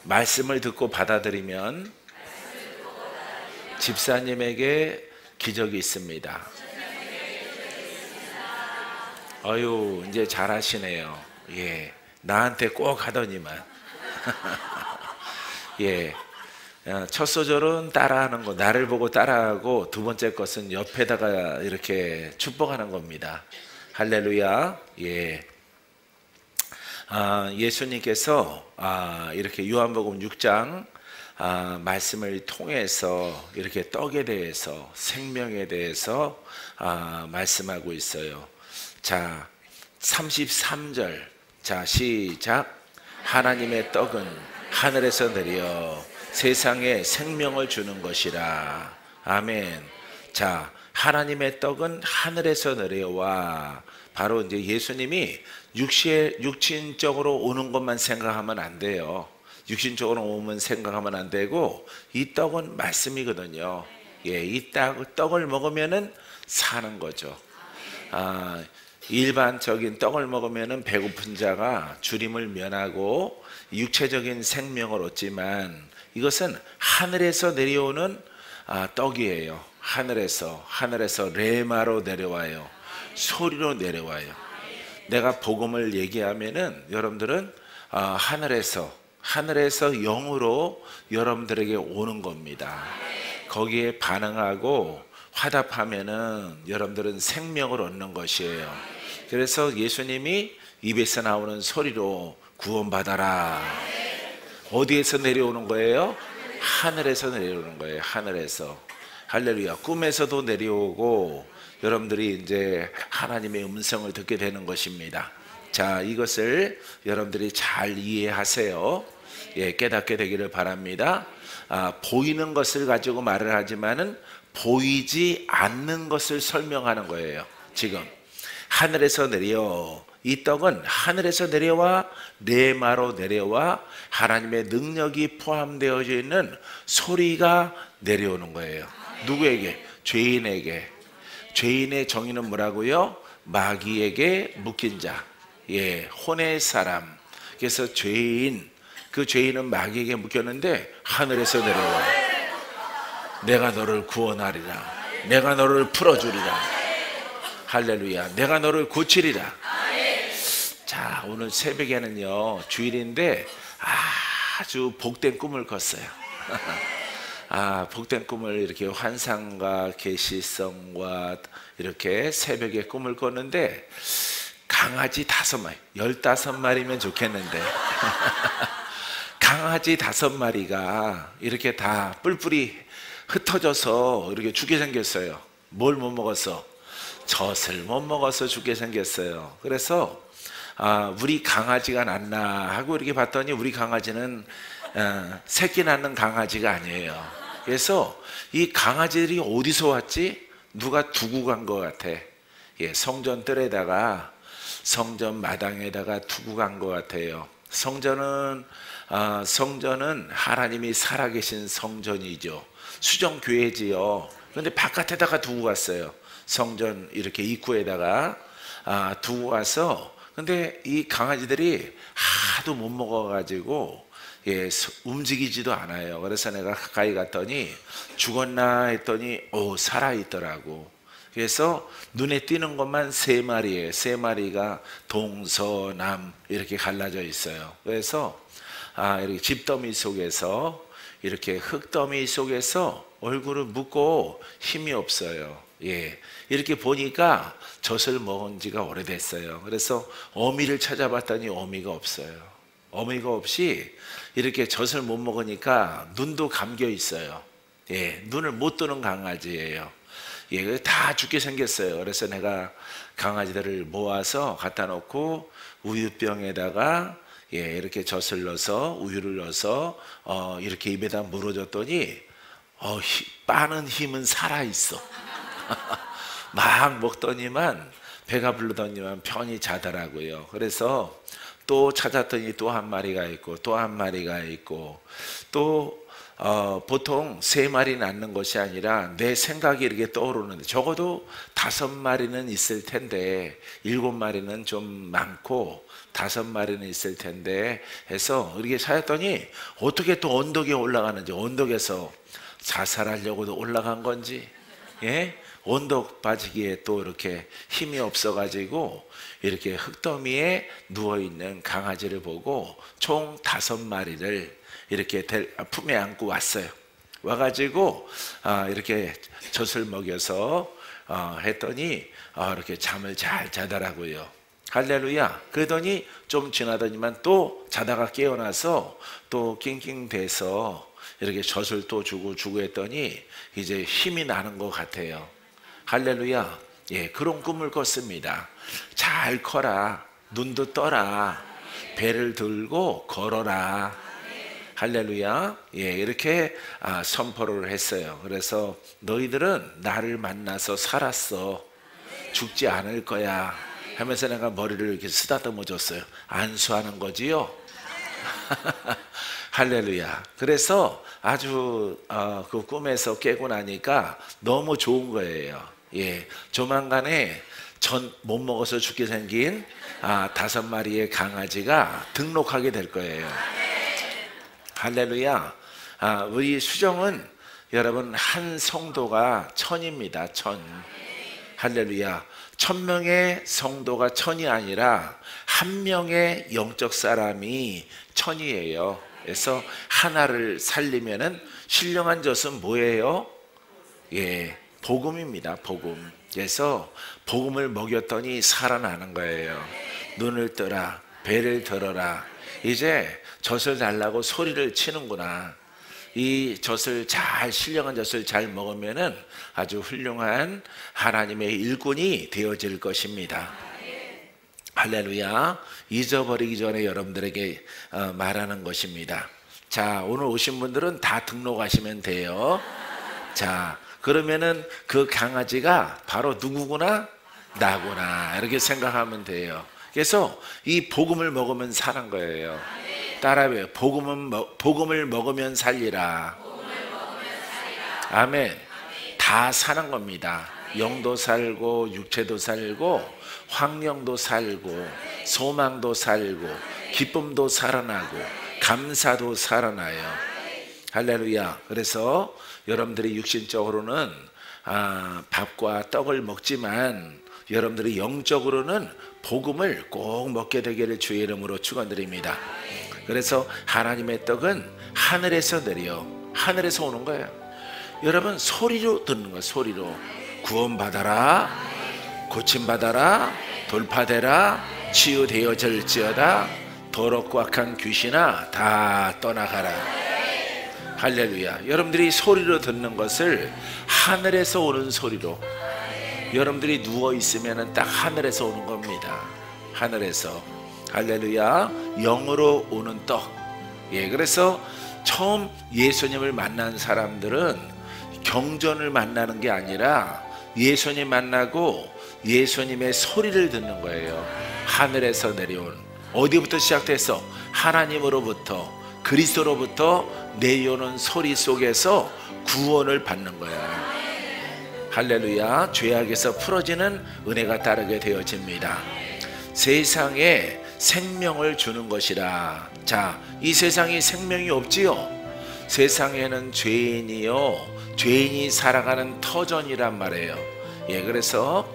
말씀을 듣고 받아들이면 집사님에게 기적이 있습니다. 어유, 이제 잘하시네요. 예, 나한테 꼭 하더니만. 예, 첫 소절은 따라하는 거, 나를 보고 따라하고, 두 번째 것은 옆에다가 이렇게 축복하는 겁니다. 할렐루야. 예. 예수님께서 이렇게 요한복음 6장 말씀을 통해서 이렇게 떡에 대해서, 생명에 대해서 말씀하고 있어요. 자, 33절. 자, 시작. 하나님의 떡은 하늘에서 내려 세상에 생명을 주는 것이라. 아멘. 자, 하나님의 떡은 하늘에서 내려와. 바로 이제 예수님이 육신적으로 오는 것만 생각하면 안 돼요. 육신적으로 오면 생각하면 안 되고, 이 떡은 말씀이거든요. 예, 이 떡을 먹으면은 사는 거죠. 일반적인 떡을 먹으면은 배고픈 자가 주림을 면하고 육체적인 생명을 얻지만, 이것은 하늘에서 내려오는 떡이에요. 하늘에서 레마로 내려와요. 소리로 내려와요. 내가 복음을 얘기하면은 여러분들은 하늘에서 영으로 여러분들에게 오는 겁니다. 거기에 반응하고 화답하면은 여러분들은 생명을 얻는 것이에요. 그래서 예수님이 입에서 나오는 소리로 구원받아라. 어디에서 내려오는 거예요? 하늘에서 내려오는 거예요. 하늘에서. 할렐루야. 꿈에서도 내려오고, 여러분들이 이제 하나님의 음성을 듣게 되는 것입니다. 자, 이것을 여러분들이 잘 이해하세요. 예, 깨닫게 되기를 바랍니다. 보이는 것을 가지고 말을 하지만은 보이지 않는 것을 설명하는 거예요. 지금 하늘에서 내려, 이 떡은 하늘에서 내려와 레마로 내려와 하나님의 능력이 포함되어져 있는 소리가 내려오는 거예요. 누구에게? 죄인에게. 죄인의 정의는 뭐라고요? 마귀에게 묶인 자. 예, 혼의 사람. 그래서 죄인, 그 죄인은 마귀에게 묶였는데 하늘에서 내려와. 내가 너를 구원하리라. 내가 너를 풀어주리라. 할렐루야. 내가 너를 고치리라. 자, 오늘 새벽에는요, 주일인데 아주 복된 꿈을 꿨어요. 복된 꿈을 이렇게 환상과 계시성과 이렇게 새벽에 꿈을 꿨는데, 강아지 5마리, 15마리면 좋겠는데 강아지 5마리가 이렇게 다 뿔뿔이 흩어져서 이렇게 죽게 생겼어요. 뭘 못 먹었어? 젖을 못 먹어서 죽게 생겼어요. 그래서 우리 강아지가 낫나 하고 이렇게 봤더니 우리 강아지는 새끼 낳는 강아지가 아니에요. 그래서 이 강아지들이 어디서 왔지? 누가 두고 간 것 같아. 예, 성전 뜰에다가, 성전 마당에다가 두고 간 것 같아요. 성전은 하나님이 살아계신 성전이죠. 수정교회지요. 그런데 바깥에다가 두고 갔어요. 성전 이렇게 입구에다가 두고 가서, 근데 이 강아지들이 하도 못 먹어가지고 움직이지도 않아요. 그래서 내가 가까이 갔더니 죽었나 했더니 살아있더라고. 그래서 눈에 띄는 것만 3마리예요. 3마리가 동서남 이렇게 갈라져 있어요. 그래서 이렇게 집더미 속에서, 이렇게 흙더미 속에서 얼굴을 묻고 힘이 없어요. 예, 이렇게 보니까 젖을 먹은 지가 오래됐어요. 그래서 어미를 찾아봤더니 어미가 없어요. 어미가 없이 이렇게 젖을 못 먹으니까 눈도 감겨 있어요. 예, 눈을 못 뜨는 강아지예요. 예, 다 죽게 생겼어요. 그래서 내가 강아지들을 모아서 갖다 놓고 우유병에다가 이렇게 젖을 넣어서, 우유를 넣어서 이렇게 입에다 물어줬더니 빠는 힘은 살아있어. 막 먹더니만, 배가 부르더니만 편히 자더라고요. 그래서 또 찾았더니 또 한 마리가 있고 또 한 마리가 있고 또 보통 3마리 낳는 것이 아니라 내 생각이 이렇게 떠오르는데 적어도 5마리는 있을 텐데 7마리는 좀 많고 5마리는 있을 텐데 해서 이렇게 찾았더니 어떻게 또 언덕에 올라가는지, 언덕에서 자살하려고도 올라간 건지, 예? 언덕 빠지기에 또 이렇게 힘이 없어가지고 이렇게 흙더미에 누워있는 강아지를 보고 총 5마리를 이렇게 품에 안고 왔어요. 와가지고 이렇게 젖을 먹여서 했더니 이렇게 잠을 잘 자더라고요. 할렐루야. 그러더니 좀 지나더니만 또 자다가 깨어나서 또 낑낑대서 이렇게 젖을 또 주고 했더니 이제 힘이 나는 것 같아요. 할렐루야. 예, 그런 꿈을 꿨습니다. 잘 커라, 눈도 떠라, 배를 들고 걸어라. 할렐루야. 예, 이렇게 선포를 했어요. 그래서 너희들은 나를 만나서 살았어. 죽지 않을 거야 하면서 내가 머리를 이렇게 쓰다듬어 줬어요. 안수하는 거지요. 할렐루야. 그래서 아주 그 꿈에서 깨고 나니까 너무 좋은 거예요. 예, 조만간에 전 못 먹어서 죽게 생긴 5마리의 강아지가 등록하게 될 거예요. 할렐루야. 우리 수정은 여러분 한 성도가 1000입니다. 1000. 할렐루야. 1000명의 성도가 1000이 아니라 한 명의 영적 사람이 1000이에요. 그래서 하나를 살리면은 신령한 젖은 뭐예요? 예, 복음입니다. 복음. 그래서 복음을 먹였더니 살아나는 거예요. 눈을 떠라, 배를 들어라. 이제 젖을 달라고 소리를 치는구나. 이 젖을 신령한 젖을 잘 먹으면은 아주 훌륭한 하나님의 일꾼이 되어질 것입니다. 할렐루야. 잊어버리기 전에 여러분들에게 말하는 것입니다. 자, 오늘 오신 분들은 다 등록하시면 돼요. 자, 그러면은 그 강아지가 바로 누구구나? 나구나. 이렇게 생각하면 돼요. 그래서 이 복음을 먹으면 사는 거예요. 따라해요. 복음을 먹으면 살리라. 아멘. 다 사는 겁니다. 영도 살고 육체도 살고 황령도 살고 소망도 살고 기쁨도 살아나고 감사도 살아나요. 할렐루야. 그래서 여러분들이 육신적으로는 밥과 떡을 먹지만 여러분들이 영적으로는 복음을 꼭 먹게 되기를 주의 이름으로 축원드립니다. 그래서 하나님의 떡은 하늘에서 내려 하늘에서 오는 거예요. 여러분 소리로 듣는 거예요. 소리로. 구원받아라, 고침받아라, 돌파되라, 치유되어질지어다, 더럽고 악한 귀신아 다 떠나가라. 할렐루야. 여러분들이 소리로 듣는 것을 하늘에서 오는 소리로, 여러분들이 누워있으면 딱 하늘에서 오는 겁니다. 하늘에서. 할렐루야. 영으로 오는 떡. 예, 그래서 처음 예수님을 만난 사람들은 경전을 만나는 게 아니라 예수님 만나고 예수님의 소리를 듣는 거예요. 하늘에서 내려온. 어디부터 시작돼서 하나님으로부터 그리스도로부터 내려오는 소리 속에서 구원을 받는 거야. 할렐루야. 죄악에서 풀어지는 은혜가 따르게 되어집니다. 세상에 생명을 주는 것이라. 자, 이 세상에 생명이 없지요. 세상에는 죄인이 살아가는 터전이란 말이에요. 예, 그래서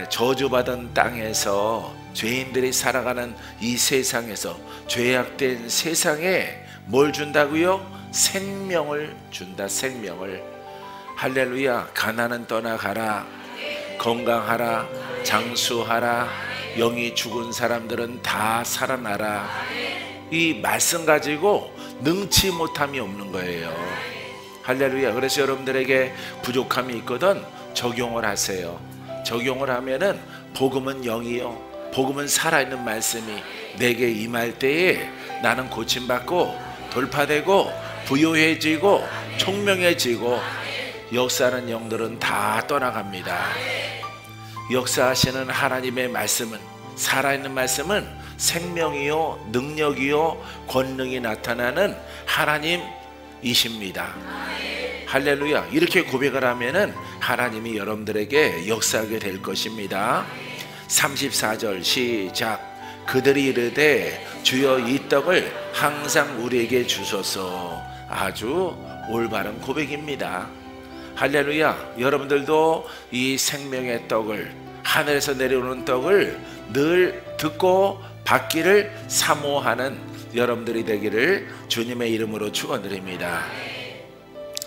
저주받은 땅에서 죄인들이 살아가는 이 세상에서, 죄악된 세상에 뭘 준다고요? 생명을 준다. 생명을. 할렐루야. 가난은 떠나가라, 건강하라, 장수하라, 영이 죽은 사람들은 다 살아나라. 이 말씀 가지고 능치 못함이 없는 거예요. 할렐루야. 그래서 여러분들에게 부족함이 있거든 적용을 하세요. 적용을 하면은 복음은 영이요, 복음은 살아있는 말씀이 내게 임할 때에 나는 고침받고 돌파되고 부요해지고 총명해지고, 역사하는 영들은 다 떠나갑니다. 역사하시는 하나님의 말씀은, 살아있는 말씀은 생명이요 능력이요 권능이 나타나는 하나님이십니다. 할렐루야. 이렇게 고백을 하면은 하나님이 여러분들에게 역사하게 될 것입니다. 34절 시작. 그들이 이르되 주여 이 떡을 항상 우리에게 주소서. 아주 올바른 고백입니다. 할렐루야. 여러분들도 이 생명의 떡을, 하늘에서 내려오는 떡을 늘 듣고 받기를 사모하는 여러분들이 되기를 주님의 이름으로 축원드립니다.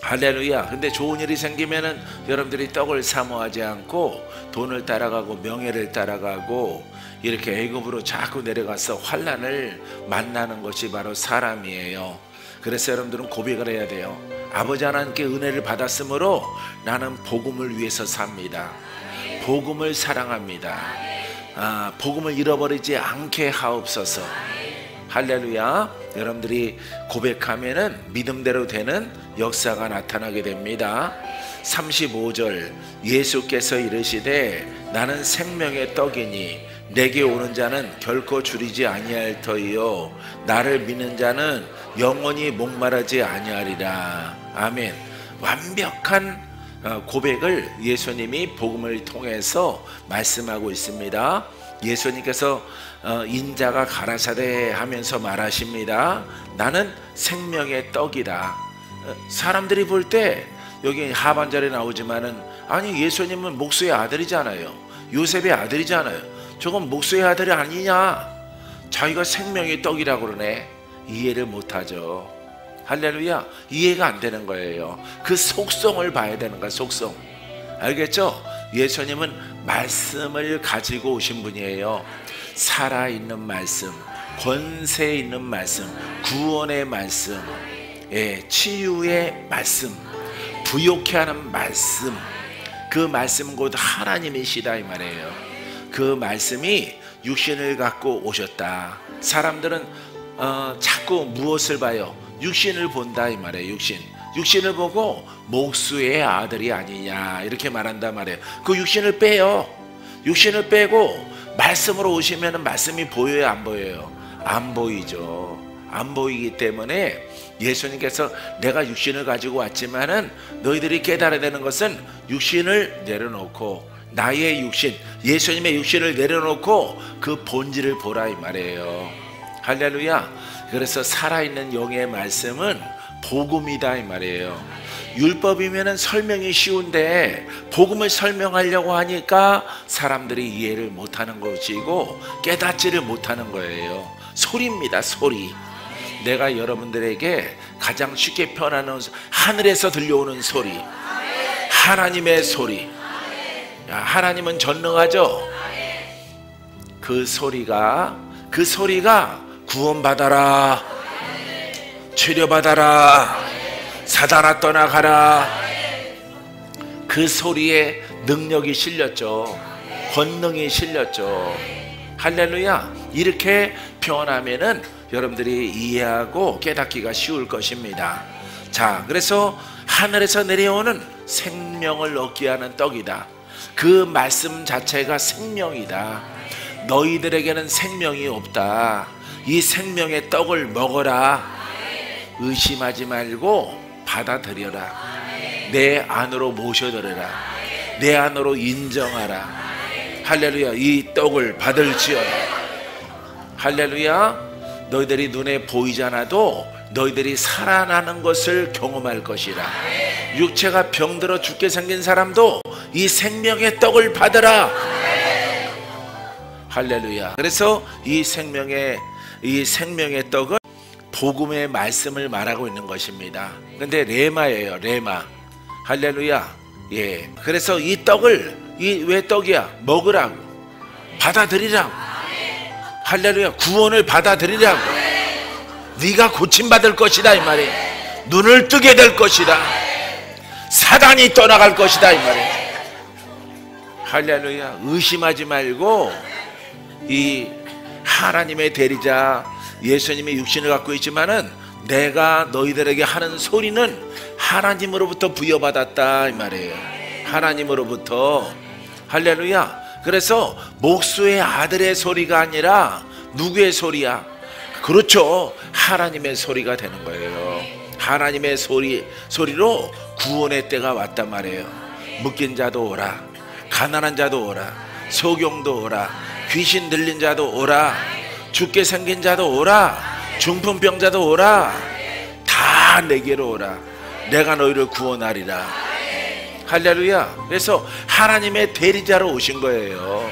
할렐루야. 근데 좋은 일이 생기면은 여러분들이 떡을 사모하지 않고 돈을 따라가고 명예를 따라가고 이렇게 애굽으로 자꾸 내려가서 환난을 만나는 것이 바로 사람이에요. 그래서 여러분들은 고백을 해야 돼요. 아버지 하나님께 은혜를 받았으므로 나는 복음을 위해서 삽니다. 복음을 사랑합니다. 복음을 잃어버리지 않게 하옵소서. 할렐루야. 여러분들이 고백하면은 믿음대로 되는 역사가 나타나게 됩니다. 35절 예수께서 이르시되 나는 생명의 떡이니 내게 오는 자는 결코 줄이지 아니할 터이요 나를 믿는 자는 영원히 목마르지 아니하리라. 아멘. 완벽한 고백을 예수님이 복음을 통해서 말씀하고 있습니다. 예수님께서 인자가 가라사대 하면서 말하십니다. 나는 생명의 떡이다. 사람들이 볼 때 여기 하반절에 나오지만은 아니 예수님은 목수의 아들이잖아요. 요셉의 아들이잖아요. 저건 목수의 아들이 아니냐? 자기가 생명의 떡이라고 그러네. 이해를 못하죠. 할렐루야. 이해가 안 되는 거예요. 그 속성을 봐야 되는 거야. 속성. 알겠죠? 예수님은 말씀을 가지고 오신 분이에요. 살아있는 말씀, 권세 있는 말씀, 구원의 말씀, 치유의 말씀, 부욕케 하는 말씀. 그 말씀 곧 하나님이시다 이 말이에요. 그 말씀이 육신을 갖고 오셨다. 사람들은 자꾸 무엇을 봐요? 육신을 본다 이 말이에요. 육신을 보고 목수의 아들이 아니냐 이렇게 말한단 말이에요. 그 육신을 빼요. 육신을 빼고 말씀으로 오시면 말씀이 보여요, 안 보여요? 안 보이죠. 안 보이기 때문에 예수님께서 내가 육신을 가지고 왔지만은 너희들이 깨달아야 되는 것은 육신을 내려놓고 나의 육신, 예수님의 육신을 내려놓고 그 본질을 보라 이 말이에요. 할렐루야. 그래서 살아있는 영의 말씀은 복음이다 이 말이에요. 율법이면은 설명이 쉬운데 복음을 설명하려고 하니까 사람들이 이해를 못하는 것이고 깨닫지를 못하는 거예요. 소리입니다. 소리. 내가 여러분들에게 가장 쉽게 표현하는 하늘에서 들려오는 소리, 하나님의 소리. 하나님은 전능하죠. 그 소리가 구원받아라, 치료받아라, 사단아 떠나가라. 그 소리에 능력이 실렸죠. 권능이 실렸죠. 할렐루야. 이렇게 표현하면은 여러분들이 이해하고 깨닫기가 쉬울 것입니다. 자, 그래서 하늘에서 내려오는 생명을 얻게 하는 떡이다. 그 말씀 자체가 생명이다. 너희들에게는 생명이 없다. 이 생명의 떡을 먹어라. 의심하지 말고 받아들여라. 내 안으로 모셔들여라. 내 안으로 인정하라. 할렐루야. 이 떡을 받을지어다. 할렐루야. 너희들이 눈에 보이지 않아도 너희들이 살아나는 것을 경험할 것이라. 육체가 병들어 죽게 생긴 사람도 이 생명의 떡을 받으라. 할렐루야. 그래서 이 생명의 떡은 복음의 말씀을 말하고 있는 것입니다. 근데 레마예요. 레마. 할렐루야. 예. 그래서 이 떡을 왜 떡이야? 먹으라고. 받아들이라고. 할렐루야. 구원을 받아들이라고. 네가 고침받을 것이다 이 말이에요. 눈을 뜨게 될 것이다. 사단이 떠나갈 것이다 이 말이에요. 할렐루야. 의심하지 말고 이 하나님의 대리자 예수님의 육신을 갖고 있지만은 내가 너희들에게 하는 소리는 하나님으로부터 부여받았다 이 말이에요. 하나님으로부터. 할렐루야. 그래서 목수의 아들의 소리가 아니라 누구의 소리야? 그렇죠. 하나님의 소리가 되는 거예요. 하나님의 소리로 구원의 때가 왔단 말이에요. 묶인 자도 오라, 가난한 자도 오라, 소경도 오라, 귀신 들린 자도 오라, 죽게 생긴 자도 오라, 중풍병자도 오라, 다 내게로 오라. 내가 너희를 구원하리라. 할렐루야. 그래서 하나님의 대리자로 오신 거예요.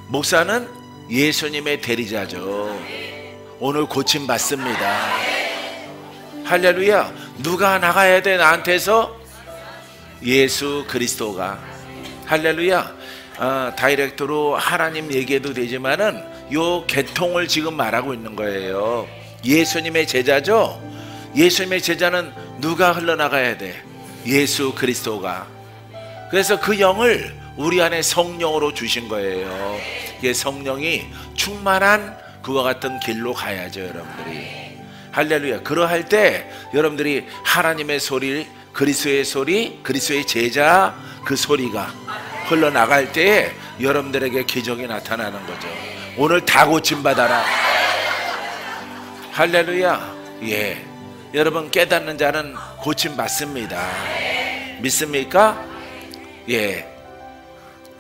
목사는 예수님의 대리자죠. 오늘 고침 받습니다. 할렐루야. 누가 나가야 돼 나한테서? 예수 그리스도가. 할렐루야. 다이렉트로 하나님 얘기해도 되지만은 요 계통을 지금 말하고 있는 거예요. 예수님의 제자죠. 예수님의 제자는 누가 흘러나가야 돼? 예수 그리스도가. 그래서 그 영을 우리 안에 성령으로 주신 거예요. 이게 성령이 충만한 그와 같은 길로 가야죠, 여러분들이. 할렐루야. 그러할 때 여러분들이 하나님의 소리, 그리스도의 소리, 그리스도의 제자 그 소리가 흘러나갈 때에 여러분들에게 기적이 나타나는 거죠. 오늘 다 고침받아라. 할렐루야. 예. 여러분 깨닫는 자는 고침받습니다. 믿습니까? 예.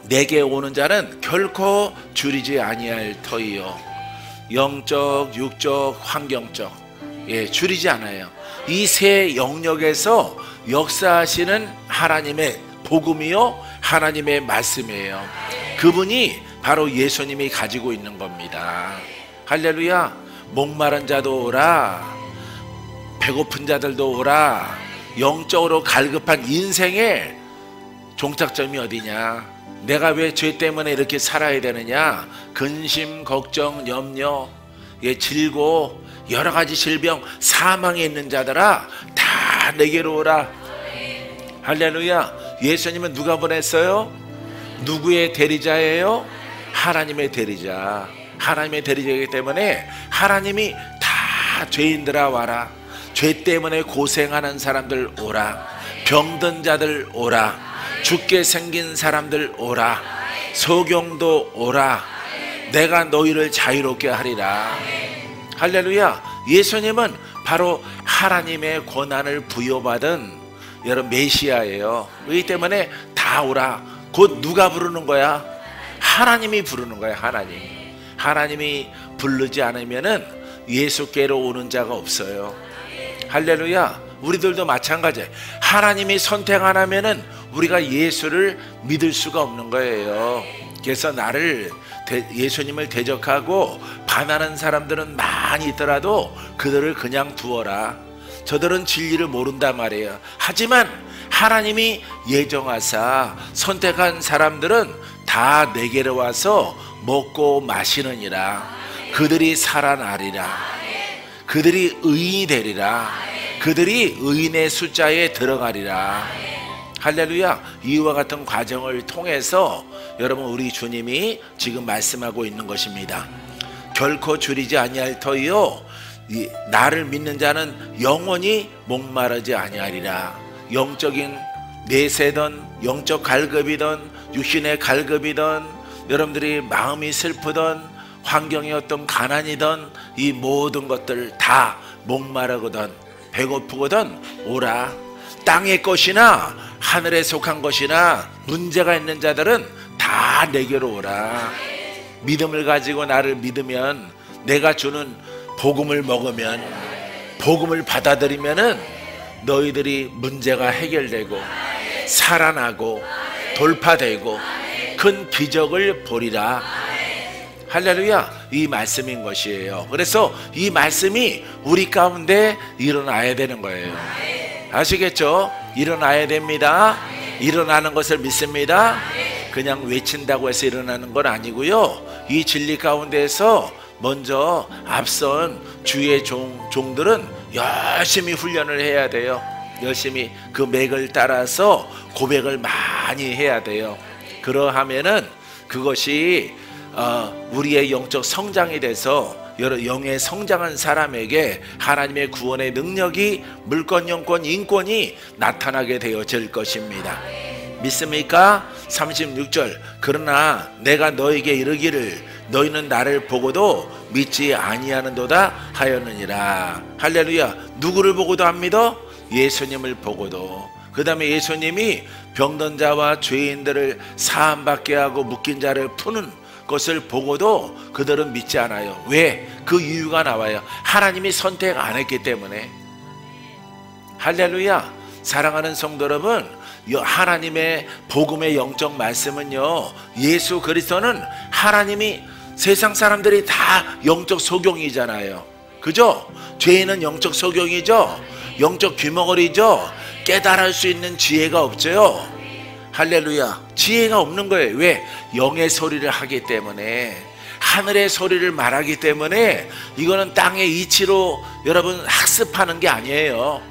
내게 오는 자는 결코 줄이지 아니할 터이요. 영적, 육적, 환경적, 예, 줄이지 않아요. 이 세 영역에서 역사하시는 하나님의 복음이요, 하나님의 말씀이에요. 그분이 바로 예수님이 가지고 있는 겁니다. 할렐루야. 목마른 자도 오라, 배고픈 자들도 오라. 영적으로 갈급한 인생의 종착점이 어디냐? 내가 왜 죄 때문에 이렇게 살아야 되느냐? 근심, 걱정, 염려, 질고 여러 가지 질병, 사망에 있는 자들아 다 내게로 오라. 할렐루야. 예수님은 누가 보냈어요? 누구의 대리자예요? 하나님의 대리자. 하나님의 대리자이기 때문에 하나님이 다 죄인들아 와라. 죄 때문에 고생하는 사람들 오라. 병든 자들 오라. 죽게 생긴 사람들 오라. 소경도 오라. 내가 너희를 자유롭게 하리라. 할렐루야. 예수님은 바로 하나님의 권한을 부여받은 여러분 메시아예요. 그렇기 때문에 다 오라. 곧 누가 부르는 거야? 하나님이 부르는 거야. 하나님이 부르지 않으면은 예수께로 오는 자가 없어요. 할렐루야. 우리들도 마찬가지예요. 하나님이 선택 안 하면은 우리가 예수를 믿을 수가 없는 거예요. 그래서 예수님을 대적하고 반하는 사람들은 많이 있더라도 그들을 그냥 두어라. 저들은 진리를 모른단 말이에요. 하지만 하나님이 예정하사 선택한 사람들은 다 내게로 와서 먹고 마시느니라. 그들이 살아나리라. 그들이 의인이 되리라. 그들이 의인의 숫자에 들어가리라. 할렐루야. 이와 같은 과정을 통해서 여러분 우리 주님이 지금 말씀하고 있는 것입니다. 결코 줄이지 아니할 터이요 나를 믿는 자는 영원히 목마르지 아니하리라. 영적인 내세든 영적 갈급이든 육신의 갈급이든 여러분들이 마음이 슬프든 환경이 어떤 가난이든 이 모든 것들 다 목마르거든 배고프거든 오라. 땅의 것이나 하늘에 속한 것이나 문제가 있는 자들은 다 내게로 오라. 믿음을 가지고 나를 믿으면 내가 주는 복음을 먹으면 복음을 받아들이면은 너희들이 문제가 해결되고 살아나고 돌파되고 큰 기적을 보리라. 할렐루야. 이 말씀인 것이에요. 그래서 이 말씀이 우리 가운데 일어나야 되는 거예요. 아시겠죠? 일어나야 됩니다. 일어나는 것을 믿습니다. 그냥 외친다고 해서 일어나는 건 아니고요. 이 진리 가운데에서 먼저 앞선 주의 종들은 열심히 훈련을 해야 돼요. 열심히 그 맥을 따라서 고백을 많이 해야 돼요. 그러하면은 그것이 우리의 영적 성장이 돼서 여러 영의 성장한 사람에게 하나님의 구원의 능력이 물권, 영권, 인권이 나타나게 되어질 것입니다. 믿습니까? 36절. 그러나 내가 너에게 이르기를 너희는 나를 보고도 믿지 아니하는도다 하였느니라. 할렐루야. 누구를 보고도 안 믿어? 예수님을 보고도. 그 다음에 예수님이 병든 자와 죄인들을 사함받게 하고 묶인 자를 푸는 것을 보고도 그들은 믿지 않아요. 왜? 그 이유가 나와요. 하나님이 선택 안 했기 때문에. 할렐루야. 사랑하는 성도 여러분, 하나님의 복음의 영적 말씀은요, 예수 그리스도는 하나님이 세상 사람들이 다 영적 소경이잖아요. 그죠? 죄인은 영적 소경이죠. 영적 귀머거리죠. 깨달을 수 있는 지혜가 없죠. 할렐루야. 지혜가 없는 거예요. 왜? 영의 소리를 하기 때문에, 하늘의 소리를 말하기 때문에. 이거는 땅의 이치로 여러분 학습하는 게 아니에요.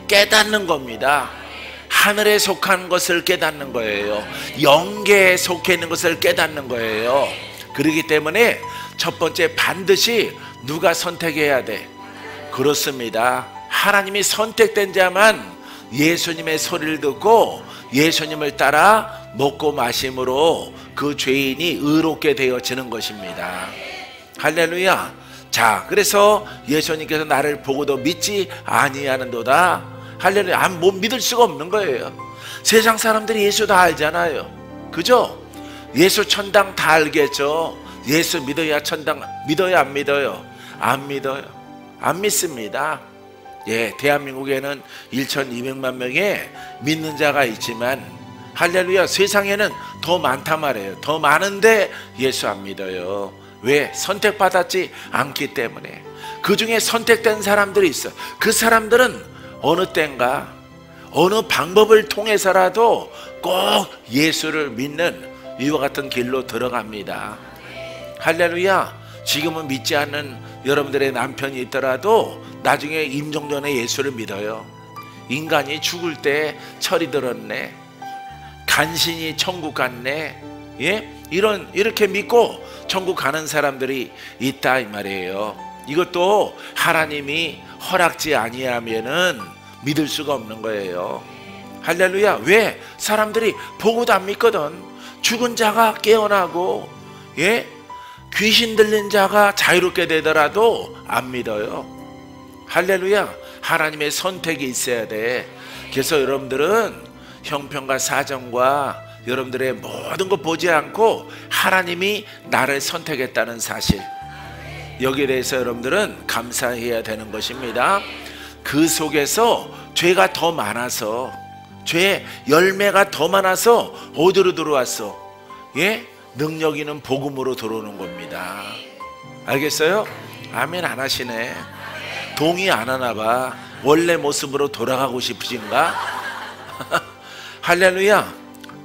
깨닫는 겁니다. 하늘에 속한 것을 깨닫는 거예요. 영계에 속해 있는 것을 깨닫는 거예요. 그렇기 때문에 첫 번째, 반드시 누가 선택해야 돼? 그렇습니다. 하나님이 선택된 자만 예수님의 소리를 듣고 예수님을 따라 먹고 마심으로 그 죄인이 의롭게 되어지는 것입니다. 할렐루야. 자, 그래서 예수님께서 나를 보고도 믿지 아니하는도다. 할렐루야. 못 믿을 수가 없는 거예요. 세상 사람들이 예수 다 알잖아요. 그죠? 예수 천당 다 알겠죠. 예수 믿어야 천당. 믿어요 안 믿어요? 안 믿어요. 안 믿습니다. 예, 대한민국에는 1200만 명의 믿는 자가 있지만, 할렐루야, 세상에는 더 많단 말이에요. 더 많은데 예수 안 믿어요. 왜? 선택받았지 않기 때문에. 그 중에 선택된 사람들이 있어. 그 사람들은 어느 때인가 어느 방법을 통해서라도 꼭 예수를 믿는 이와 같은 길로 들어갑니다. 할렐루야. 지금은 믿지 않는 여러분들의 남편이 있더라도 나중에 임종 전에 예수를 믿어요. 인간이 죽을 때 철이 들었네, 간신히 천국 갔네, 예? 이렇게 믿고 천국 가는 사람들이 있다 이 말이에요. 이것도 하나님이 허락지 아니하면은 믿을 수가 없는 거예요. 할렐루야. 왜? 사람들이 보고도 안 믿거든. 죽은 자가 깨어나고, 예? 귀신 들린 자가 자유롭게 되더라도 안 믿어요. 할렐루야. 하나님의 선택이 있어야 돼. 그래서 여러분들은 형편과 사정과 여러분들의 모든 거 보지 않고 하나님이 나를 선택했다는 사실, 여기에 대해서 여러분들은 감사해야 되는 것입니다. 그 속에서 죄가 더 많아서, 죄의 열매가 더 많아서 어디로 들어왔어? 예? 능력 있는 복음으로 들어오는 겁니다. 알겠어요? 아멘 안 하시네. 동의 안 하나 봐. 원래 모습으로 돌아가고 싶으신가? 할렐루야.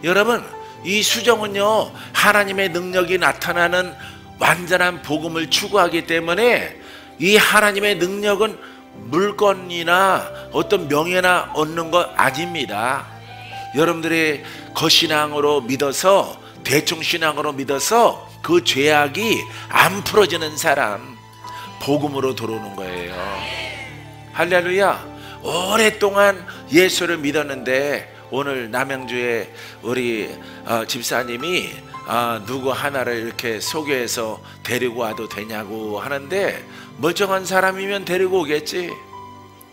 여러분, 이 수정은요, 하나님의 능력이 나타나는 완전한 복음을 추구하기 때문에 이 하나님의 능력은 물건이나 어떤 명예나 얻는 것 아닙니다. 여러분들의 거신앙으로 믿어서, 대충 신앙으로 믿어서 그 죄악이 안 풀어지는 사람, 복음으로 들어오는 거예요. 할렐루야. 오랫동안 예수를 믿었는데 오늘 남양주에 우리 집사님이 누구 하나를 이렇게 소개해서 데리고 와도 되냐고 하는데, 멀쩡한 사람이면 데리고 오겠지.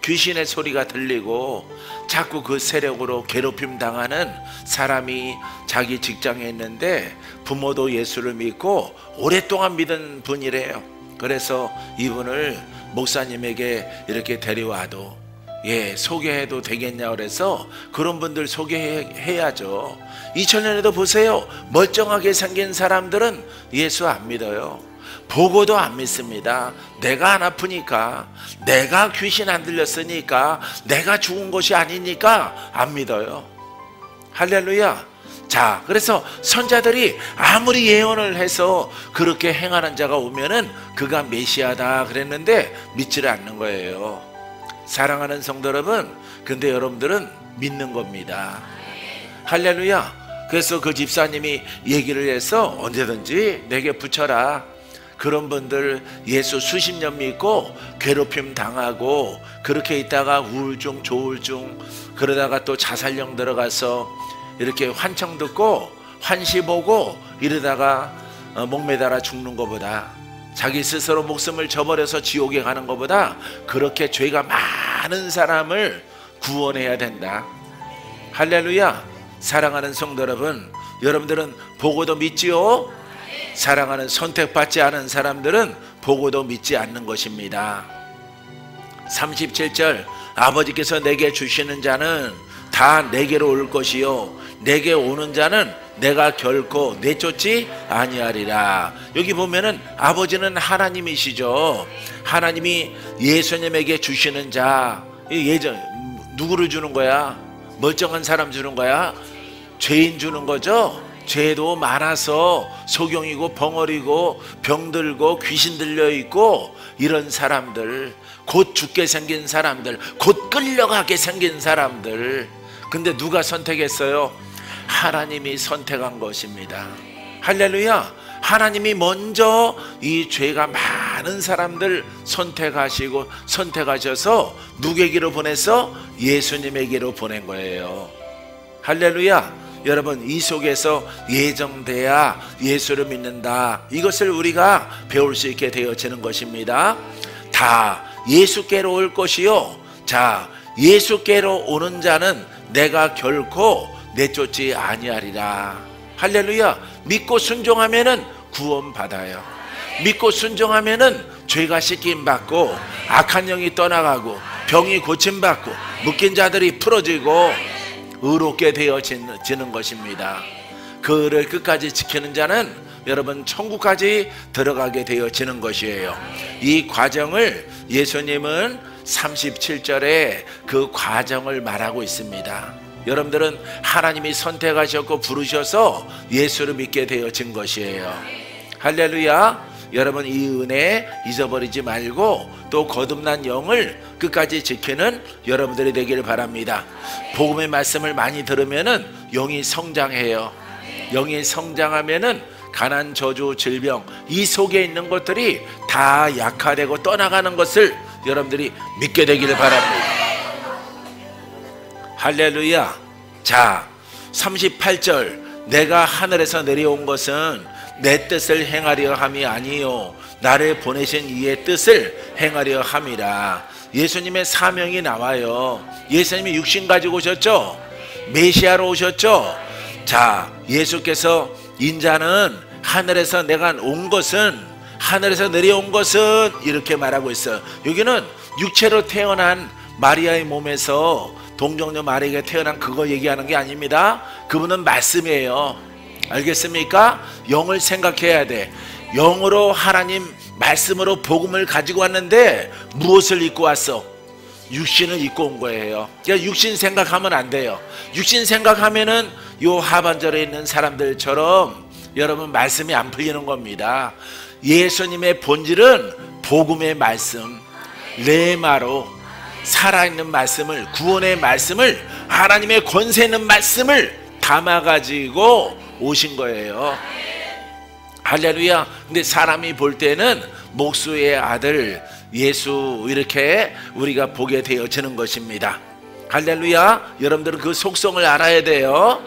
귀신의 소리가 들리고 자꾸 그 세력으로 괴롭힘 당하는 사람이 자기 직장에 있는데 부모도 예수를 믿고 오랫동안 믿은 분이래요. 그래서 이분을 목사님에게 이렇게 데려와도, 예, 소개해도 되겠냐 그래서 그런 분들 소개해야죠. 2000년에도 보세요. 멀쩡하게 생긴 사람들은 예수 안 믿어요. 보고도 안 믿습니다. 내가 안 아프니까, 내가 귀신 안 들렸으니까, 내가 죽은 것이 아니니까 안 믿어요. 할렐루야. 자, 그래서 선자들이 아무리 예언을 해서 그렇게 행하는 자가 오면은 그가 메시아다 그랬는데 믿지를 않는 거예요. 사랑하는 성도 여러분, 근데 여러분들은 믿는 겁니다. 할렐루야. 그래서 그 집사님이 얘기를 해서 언제든지 내게 붙여라. 그런 분들 예수 수십 년 믿고 괴롭힘 당하고 그렇게 있다가 우울증, 조울증, 그러다가 또 자살령 들어가서 이렇게 환청 듣고 환시 보고 이러다가 목매달아 죽는 것보다, 자기 스스로 목숨을 저버려서 지옥에 가는 것보다 그렇게 죄가 많은 사람을 구원해야 된다. 할렐루야. 사랑하는 성도 여러분, 여러분들은 보고도 믿지요? 사랑하는 선택받지 않은 사람들은 보고도 믿지 않는 것입니다. 37절, 아버지께서 내게 주시는 자는 다 내게로 올 것이요 내게 오는 자는 내가 결코 내쫓지 아니하리라. 여기 보면은 아버지는 하나님이시죠. 하나님이 예수님에게 주시는 자, 누구를 주는 거야? 멀쩡한 사람 주는 거야? 죄인 주는 거죠. 죄도 많아서 소경이고 벙어리고 병들고 귀신 들려있고 이런 사람들, 곧 죽게 생긴 사람들, 곧 끌려가게 생긴 사람들. 근데 누가 선택했어요? 하나님이 선택한 것입니다. 할렐루야. 하나님이 먼저 이 죄가 많은 사람들 선택하셔서 누구에게로 보내서? 예수님에게로 보낸 거예요. 할렐루야. 여러분, 이 속에서 예정돼야 예수를 믿는다, 이것을 우리가 배울 수 있게 되어지는 것입니다. 다 예수께로 올 것이요, 자, 예수께로 오는 자는 내가 결코 내쫓지 아니하리라. 할렐루야. 믿고 순종하면은 구원받아요. 믿고 순종하면은 죄가 씻김받고 악한 영이 떠나가고 병이 고침받고 묶인 자들이 풀어지고 의롭게 되어지는 것입니다. 그를 끝까지 지키는 자는 여러분 천국까지 들어가게 되어지는 것이에요. 이 과정을 예수님은 37절에 그 과정을 말하고 있습니다. 여러분들은 하나님이 선택하셨고 부르셔서 예수를 믿게 되어진 것이에요. 할렐루야. 여러분, 이 은혜 잊어버리지 말고 또 거듭난 영을 끝까지 지키는 여러분들이 되기를 바랍니다. 복음의 말씀을 많이 들으면은 영이 성장해요. 영이 성장하면은 가난, 저주, 질병, 이 속에 있는 것들이 다 약화되고 떠나가는 것을 여러분들이 믿게 되기를 바랍니다. 할렐루야. 자, 38절, 내가 하늘에서 내려온 것은 내 뜻을 행하려 함이 아니요 나를 보내신 이의 뜻을 행하려 함이라. 예수님의 사명이 나와요. 예수님이 육신 가지고 오셨죠. 메시아로 오셨죠. 자, 예수께서 인자는 하늘에서 내가 온 것은, 하늘에서 내려온 것은 이렇게 말하고 있어요. 여기는 육체로 태어난 마리아의 몸에서 동정녀 마리아가 태어난 그거 얘기하는 게 아닙니다. 그분은 말씀이에요. 알겠습니까? 영을 생각해야 돼. 영으로 하나님 말씀으로 복음을 가지고 왔는데 무엇을 입고 왔어? 육신을 입고 온 거예요. 그러니까 육신 생각하면 안 돼요. 육신 생각하면은 요 하반절에 있는 사람들처럼 여러분 말씀이 안 풀리는 겁니다. 예수님의 본질은 복음의 말씀, 레마로 살아있는 말씀을, 구원의 말씀을, 하나님의 권세 있는 말씀을 담아가지고 오신 거예요. 할렐루야. 근데 사람이 볼 때는 목수의 아들 예수 이렇게 우리가 보게 되어지는 것입니다. 할렐루야. 여러분들은 그 속성을 알아야 돼요.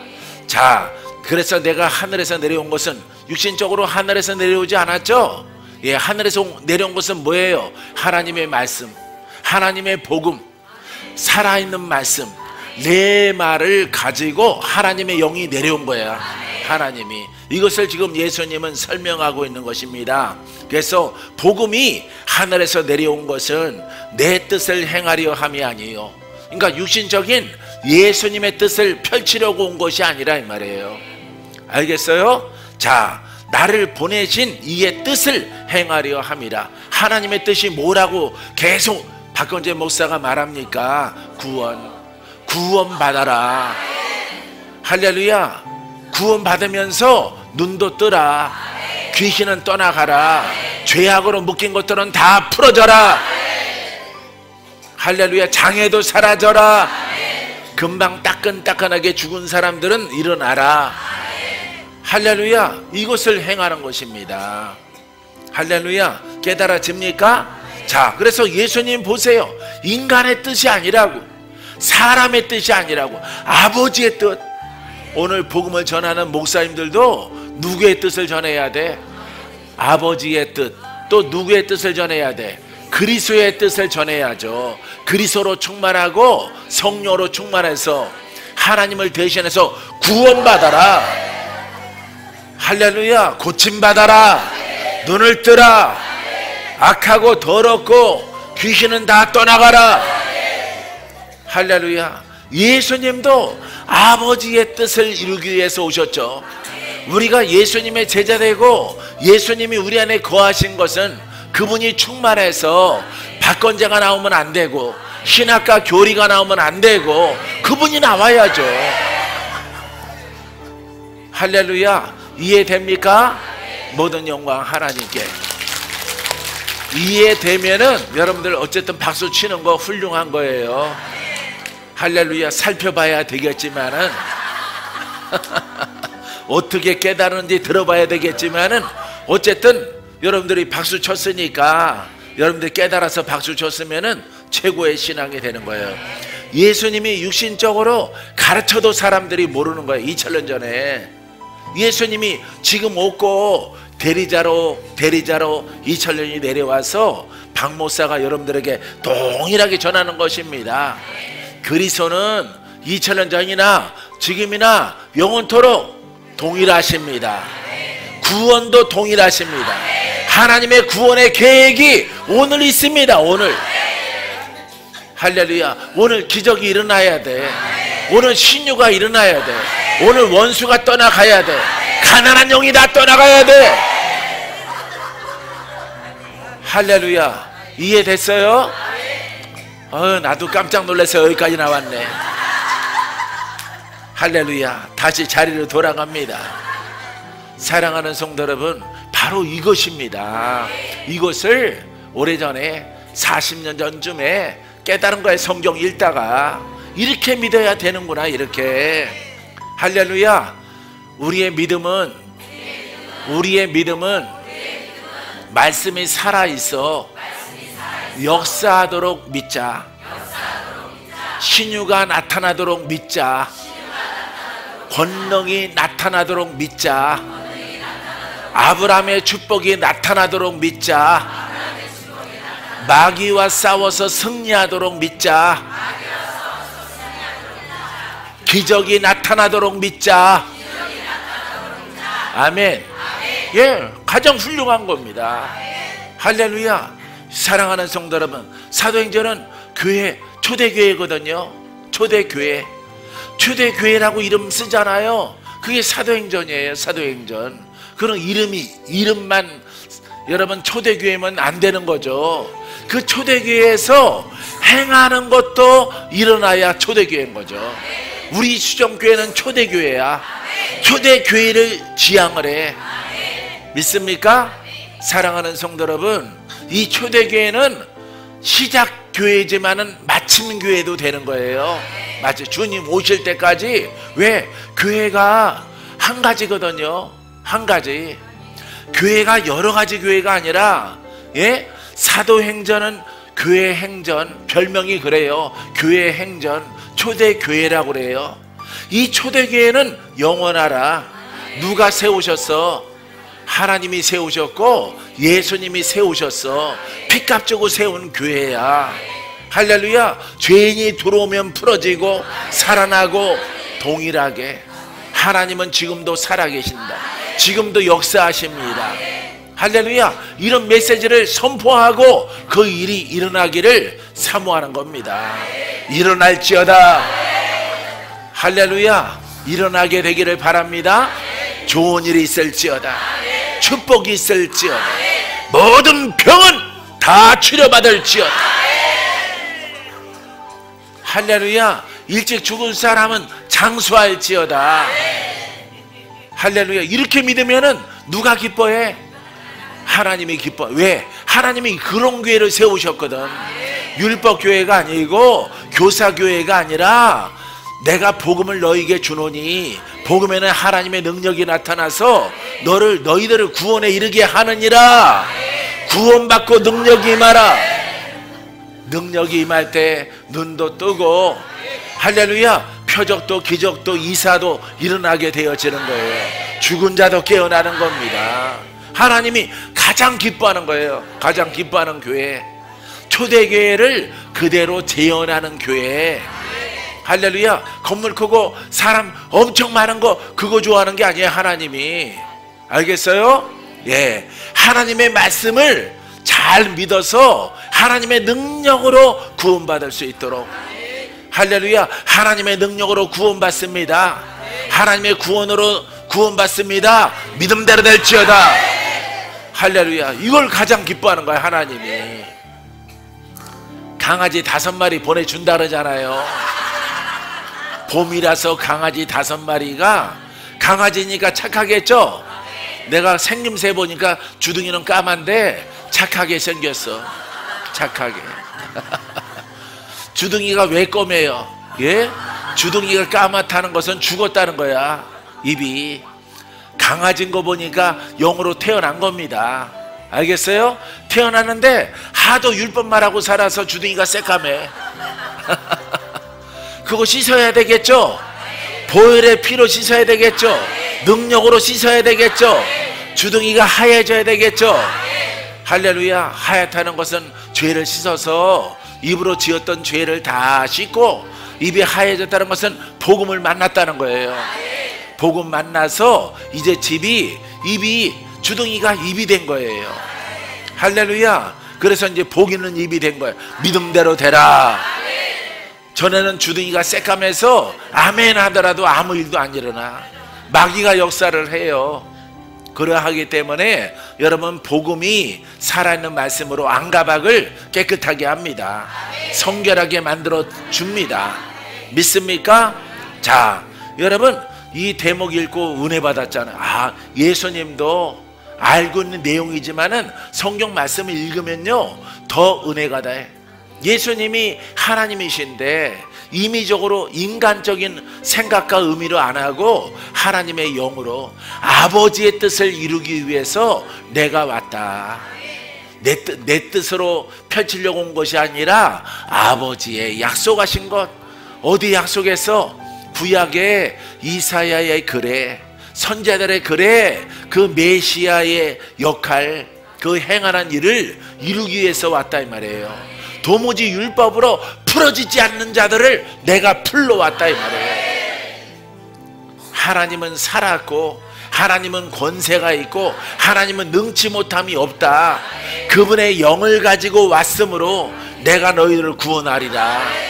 자, 그래서 내가 하늘에서 내려온 것은 육신적으로 하늘에서 내려오지 않았죠. 예, 하늘에서 내려온 것은 뭐예요? 하나님의 말씀, 하나님의 복음, 살아있는 말씀, 내 말을 가지고 하나님의 영이 내려온 거야. 하나님이 이것을 지금 예수님은 설명하고 있는 것입니다. 그래서 복음이 하늘에서 내려온 것은 내 뜻을 행하려 함이 아니에요. 그러니까 육신적인 예수님의 뜻을 펼치려고 온 것이 아니라 이 말이에요. 알겠어요? 자, 나를 보내신 이의 뜻을 행하려 함이라. 하나님의 뜻이 뭐라고 계속 박건재 목사가 말합니까? 구원 받아라. 할렐루야. 구원 받으면서 눈도 뜨라. 귀신은 떠나가라. 죄악으로 묶인 것들은 다 풀어져라. 할렐루야. 장애도 사라져라. 금방 따끈따끈하게 죽은 사람들은 일어나라. 할렐루야. 이것을 행하는 것입니다. 할렐루야. 깨달아집니까? 자, 그래서 예수님 보세요. 인간의 뜻이 아니라고, 사람의 뜻이 아니라고, 아버지의 뜻. 오늘 복음을 전하는 목사님들도 누구의 뜻을 전해야 돼? 아버지의 뜻, 또 누구의 뜻을 전해야 돼? 그리스도의 뜻을 전해야죠. 그리스도로 충만하고 성령으로 충만해서 하나님을 대신해서 구원받아라. 할렐루야. 고침받아라. 눈을 뜨라. 악하고 더럽고 귀신은 다 떠나가라. 할렐루야. 예수님도 아버지의 뜻을 이루기 위해서 오셨죠. 우리가 예수님의 제자 되고 예수님이 우리 안에 거하신 것은 그분이 충만해서 박건자가 나오면 안 되고 신학과 교리가 나오면 안 되고 그분이 나와야죠. 할렐루야. 이해됩니까? 모든 영광 하나님께. 이해되면은 여러분들 어쨌든 박수 치는 거 훌륭한 거예요. 할렐루야. 살펴봐야 되겠지만은 어떻게 깨달은지 들어봐야 되겠지만은 어쨌든 여러분들이 박수 쳤으니까 여러분들이 깨달아서 박수 쳤으면은 최고의 신앙이 되는 거예요. 예수님이 육신적으로 가르쳐도 사람들이 모르는 거예요. 2000년 전에 예수님이 지금 없고 대리자로 2000년이 내려와서 박목사가 여러분들에게 동일하게 전하는 것입니다. 그리스도는 2000년 전이나 지금이나 영원토록 동일하십니다. 구원도 동일하십니다. 하나님의 구원의 계획이 오늘 있습니다. 오늘. 할렐루야. 오늘 기적이 일어나야 돼. 오늘 신유가 일어나야 돼. 오늘 원수가 떠나가야 돼. 가난한 영이 다 떠나가야 돼. 할렐루야. 이해됐어요? 나도 깜짝 놀라서 여기까지 나왔네. 할렐루야. 다시 자리로 돌아갑니다. 사랑하는 성도 여러분, 바로 이것입니다. 이것을 오래전에 40년 전쯤에 깨달은 거예요. 성경 읽다가 이렇게 믿어야 되는구나. 이렇게. 할렐루야. 우리의 믿음은 말씀이 살아있어 역사하도록 믿자. 신유가 나타나도록 믿자. 권능이 나타나도록 믿자. 아브라함의 축복이 나타나도록 믿자. 마귀와 싸워서 승리하도록 믿자. 기적이 나타나도록 믿자. 아멘. 예, 가장 훌륭한 겁니다. 할렐루야. 사랑하는 성도 여러분, 사도행전은 교회, 초대교회거든요. 초대교회. 초대교회라고 이름 쓰잖아요. 그게 사도행전이에요. 사도행전. 그런 이름만 여러분 초대교회면 안 되는 거죠. 그 초대교회에서 행하는 것도 일어나야 초대교회인 거죠. 우리 수정교회는 초대교회야. 초대교회를 지향을 해. 믿습니까? 사랑하는 성도 여러분, 이 초대교회는 시작교회지만은 마침교회도 되는 거예요. 맞죠? 주님 오실 때까지. 왜? 교회가 한 가지거든요. 한 가지. 교회가 여러 가지 교회가 아니라, 예? 사도행전은 교회 행전, 별명이 그래요. 교회 행전, 초대교회라고 그래요. 이 초대교회는 영원하라. 누가 세우셨어? 하나님이 세우셨고 예수님이 세우셨어. 피값 주고 세운 교회야. 할렐루야. 죄인이 들어오면 풀어지고 살아나고 동일하게 하나님은 지금도 살아계신다. 지금도 역사하십니다. 할렐루야. 이런 메시지를 선포하고 그 일이 일어나기를 사모하는 겁니다. 일어날지어다. 할렐루야. 일어나게 되기를 바랍니다. 좋은 일이 있을지어다. 축복이 있을지어다. 모든 병은 다 치료받을지어다. 할렐루야. 일찍 죽은 사람은 장수할지어다. 할렐루야. 이렇게 믿으면은 누가 기뻐해? 하나님이 기뻐. 왜? 하나님이 그런 교회를 세우셨거든. 율법교회가 아니고 교사교회가 아니라 내가 복음을 너희에게 주노니 복음에는 하나님의 능력이 나타나서 너희들을 구원에 이르게 하느니라. 구원받고 능력이 임하라. 능력이 임할 때 눈도 뜨고 할렐루야. 표적도 기적도 이사도 일어나게 되어지는 거예요. 죽은 자도 깨어나는 겁니다. 하나님이 가장 기뻐하는 거예요. 가장 기뻐하는 교회, 초대교회를 그대로 재현하는 교회. 할렐루야. 건물 크고 사람 엄청 많은 거 그거 좋아하는 게 아니에요. 하나님이. 알겠어요? 예, 하나님의 말씀을 잘 믿어서 하나님의 능력으로 구원받을 수 있도록. 할렐루야. 하나님의 능력으로 구원받습니다. 하나님의 구원으로 구원받습니다. 믿음대로 될지어다. 할렐루야. 이걸 가장 기뻐하는 거야. 하나님이. 강아지 5마리 보내준다 그러잖아요. 봄이라서 강아지 5마리가, 강아지니까 착하겠죠? 내가 생김새 보니까 주둥이는 까만데 착하게 생겼어. 착하게. 주둥이가 왜 검해요? 예? 주둥이가 까맣다는 것은 죽었다는 거야. 입이. 강아지인 거 보니까 영으로 태어난 겁니다. 알겠어요? 태어났는데 하도 율법만 하고 살아서 주둥이가 새까매. 그거 씻어야 되겠죠? 보혈의 피로 씻어야 되겠죠? 능력으로 씻어야 되겠죠? 주둥이가 하얘져야 되겠죠? 할렐루야. 하얗다는 것은 죄를 씻어서 입으로 지었던 죄를 다 씻고, 입이 하얘졌다는 것은 복음을 만났다는 거예요. 복음 만나서 이제 입이 주둥이가 입이 된 거예요. 할렐루야. 그래서 이제 복 있는 입이 된 거예요. 믿음대로 되라. 전에는 주둥이가 새까매서 아멘 하더라도 아무 일도 안 일어나. 마귀가 역사를 해요. 그러하기 때문에 여러분, 복음이 살아있는 말씀으로 안가박을 깨끗하게 합니다. 성결하게 만들어 줍니다. 믿습니까? 자, 여러분, 이 대목 읽고 은혜 받았잖아요. 아, 예수님도 알고 있는 내용이지만은 성경 말씀을 읽으면요 더 은혜가 돼. 예수님이 하나님이신데 임의적으로 인간적인 생각과 의미로 안 하고 하나님의 영으로 아버지의 뜻을 이루기 위해서 내가 왔다. 내 뜻으로 펼치려고 온 것이 아니라 아버지의 약속하신 것. 어디 약속했어? 구약의 이사야의 글에, 선자들의 글에 그 메시아의 역할, 그 행하는 일을 이루기 위해서 왔다 이 말이에요. 도무지 율법으로 풀어지지 않는 자들을 내가 풀러왔다 이 말이에요. 하나님은 살았고, 하나님은 권세가 있고, 하나님은 능치 못함이 없다. 그분의 영을 가지고 왔으므로 내가 너희를 구원하리라.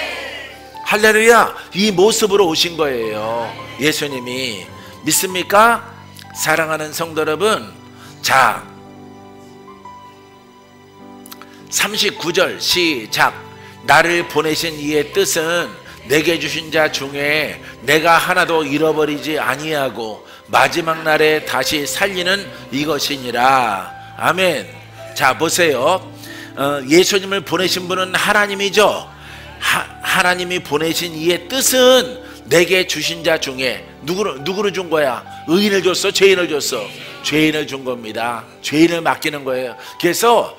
할렐루야. 이 모습으로 오신 거예요, 예수님이. 믿습니까? 사랑하는 성도 여러분, 자 39절 시작. 나를 보내신 이의 뜻은 내게 주신 자 중에 내가 하나도 잃어버리지 아니하고 마지막 날에 다시 살리는 이것이니라. 아멘. 자 보세요. 예수님을 보내신 분은 하나님이죠. 하나님이 보내신 이의 뜻은 내게 주신 자 중에 누구를 준 거야? 의인을 줬어? 죄인을 줬어? 죄인을 준 겁니다. 죄인을 맡기는 거예요. 그래서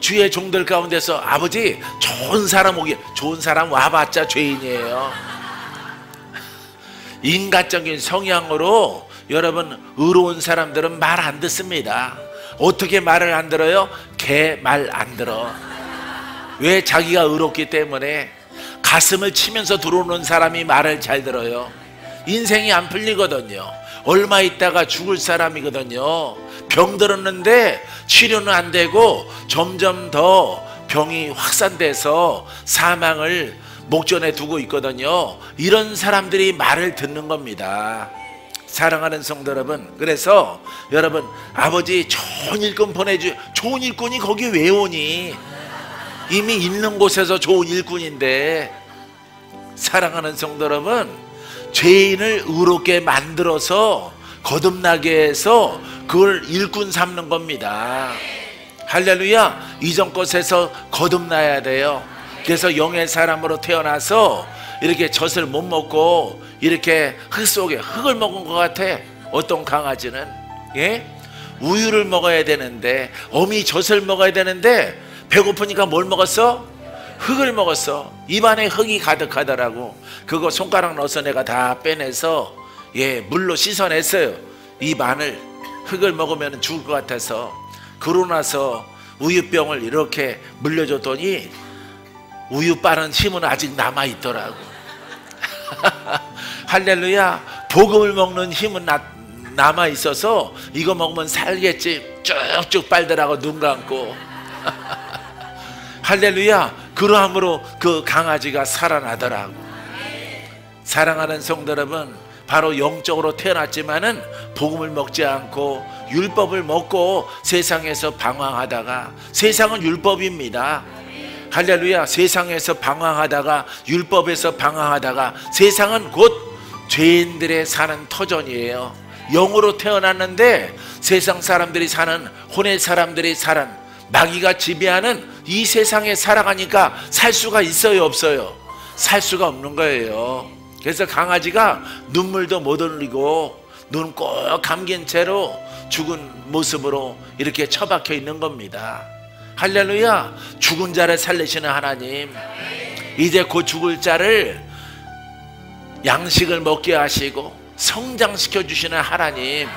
주의 종들 가운데서 아버지 좋은 사람 오기, 좋은 사람 와봤자 죄인이에요. 인간적인 성향으로 여러분, 의로운 사람들은 말 안 듣습니다. 어떻게 말을 안 들어요? 개 말 안 들어. 왜? 자기가 의롭기 때문에. 가슴을 치면서 들어오는 사람이 말을 잘 들어요. 인생이 안 풀리거든요. 얼마 있다가 죽을 사람이거든요. 병 들었는데 치료는 안 되고 점점 더 병이 확산돼서 사망을 목전에 두고 있거든요. 이런 사람들이 말을 듣는 겁니다. 사랑하는 성도 여러분, 그래서 여러분, 아버지 좋은 일꾼 보내주. 좋은 일꾼이 거기 왜 오니? 이미 있는 곳에서 좋은 일꾼인데. 사랑하는 성도 여러분, 죄인을 의롭게 만들어서 거듭나게 해서 그걸 일꾼 삼는 겁니다. 할렐루야. 이전 것에서 거듭나야 돼요. 그래서 영의 사람으로 태어나서 이렇게 젖을 못 먹고 이렇게 흙 속에 흙을 먹은 것 같아. 어떤 강아지는, 예? 우유를 먹어야 되는데, 어미 젖을 먹어야 되는데 배고프니까 뭘 먹었어? 흙을 먹었어. 입안에 흙이 가득하더라고. 그거 손가락 넣어서 내가 다 빼내서 물로 씻어냈어요. 입안을 흙을 먹으면 죽을 것 같아서 그러고 나서 우유병을 이렇게 물려줬더니 우유 빠는 힘은 아직 남아있더라고. 할렐루야. 복음을 먹는 힘은 남아있어서 이거 먹으면 살겠지 쭉쭉 빨더라고. 눈 감고. 할렐루야. 그러함으로 그 강아지가 살아나더라고. 사랑하는 성도 여러분, 바로 영적으로 태어났지만은 복음을 먹지 않고 율법을 먹고 세상에서 방황하다가, 세상은 율법입니다. 할렐루야. 세상에서 방황하다가, 율법에서 방황하다가, 세상은 곧 죄인들의 사는 터전이에요. 영으로 태어났는데 세상 사람들이 사는, 혼의 사람들이 사는, 마귀가 지배하는 이 세상에 살아가니까 살 수가 있어요, 없어요? 살 수가 없는 거예요. 그래서 강아지가 눈물도 못 흘리고 눈 꼭 감긴 채로 죽은 모습으로 이렇게 처박혀 있는 겁니다. 할렐루야. 죽은 자를 살리시는 하나님, 이제 곧 죽을 자를 양식을 먹게 하시고 성장시켜 주시는 하나님,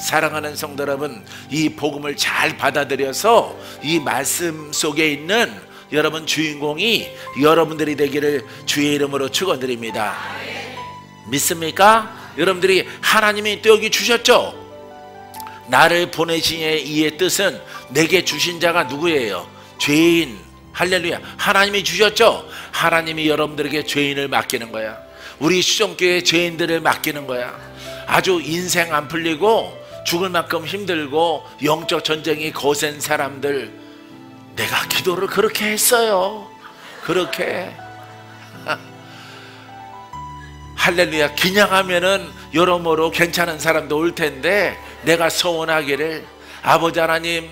사랑하는 성도 여러분, 이 복음을 잘 받아들여서 이 말씀 속에 있는 여러분 주인공이 여러분들이 되기를 주의 이름으로 축원드립니다. 믿습니까? 여러분들이 하나님이 또 여기 주셨죠? 나를 보내신 이의 뜻은 내게 주신 자가 누구예요? 죄인. 할렐루야. 하나님이 주셨죠? 하나님이 여러분들에게 죄인을 맡기는 거야. 우리 수정교회 죄인들을 맡기는 거야. 아주 인생 안 풀리고 죽을 만큼 힘들고 영적 전쟁이 거센 사람들, 내가 기도를 그렇게 했어요. 그렇게. 할렐루야. 기냥하면은 여러모로 괜찮은 사람도 올 텐데 내가 소원하기를, 아버지 하나님,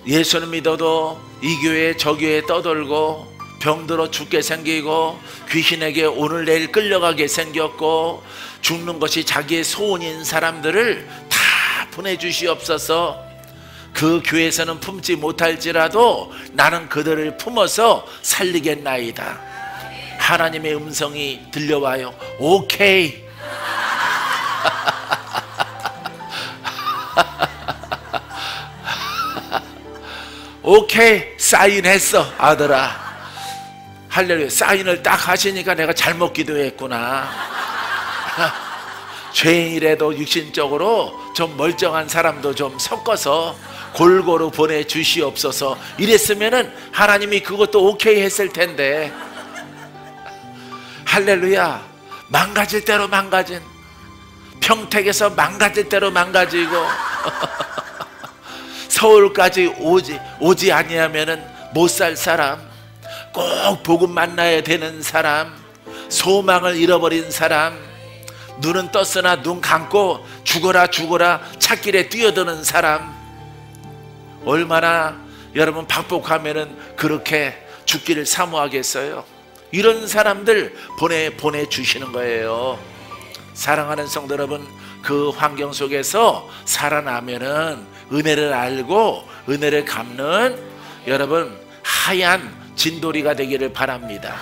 예수는 믿어도 이 교회 저 교회 떠돌고 병들어 죽게 생기고 귀신에게 오늘 내일 끌려가게 생겼고 죽는 것이 자기의 소원인 사람들을 다 보내주시옵소서. 그 교회에서는 품지 못할지라도 나는 그들을 품어서 살리겠나이다. 하나님의 음성이 들려와요. 오케이. 오케이. 사인했어 아들아. 할렐루야. 사인을 딱 하시니까 내가 잘못 기도했구나. 죄인이라도 육신적으로 좀 멀쩡한 사람도 좀 섞어서 골고루 보내주시옵소서. 이랬으면은 하나님이 그것도 오케이 했을 텐데. 할렐루야. 망가질 대로 망가진, 평택에서 망가질 대로 망가지고 서울까지 오지 아니하면은 못 살 사람, 꼭 복음 만나야 되는 사람, 소망을 잃어버린 사람, 눈은 떴으나 눈 감고 죽어라 죽어라 찾길에 뛰어드는 사람, 얼마나 여러분 박복하면은 그렇게 죽기를 사모하겠어요. 이런 사람들 보내주시는 거예요. 사랑하는 성도 여러분, 그 환경 속에서 살아나면은 은혜를 알고 은혜를 갚는 여러분 하얀 진돌이가 되기를 바랍니다.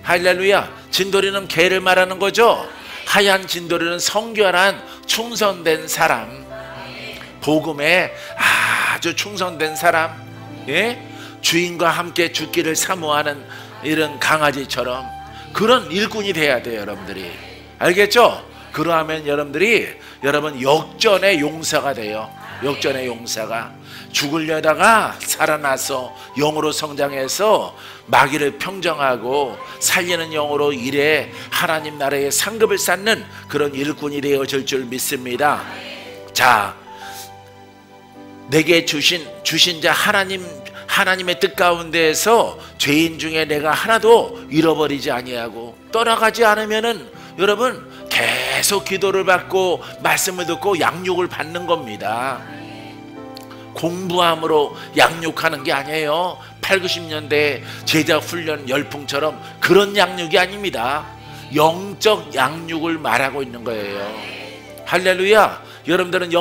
할렐루야. 진돌이는 개를 말하는 거죠. 하얀 진돌이는 성결한 충성된 사람, 복음에 아주 충성된 사람, 예? 주인과 함께 죽기를 사모하는 이런 강아지처럼 그런 일꾼이 돼야 돼요. 여러분들이 알겠죠? 그러하면 여러분들이 여러분 역전의 용사가 돼요. 역전의 용사가 죽으려다가 살아나서 영으로 성장해서 마귀를 평정하고 살리는 영으로 일해 하나님 나라의 상급을 쌓는 그런 일꾼이 되어질 줄 믿습니다. 자, 내게 주신 자 하나님의 뜻 가운데에서 죄인 중에 내가 하나도 잃어버리지 아니하고 떠나가지 않으면은 여러분 계속 기도를 받고 말씀을 듣고 양육을 받는 겁니다. 공부함으로 양육하는 게 아니에요. 8, 90년대 제자 훈련 열풍처럼 그런 양육이 아닙니다. 영적 양육을 말하고 있는 거예요. 할렐루야. 여러분들은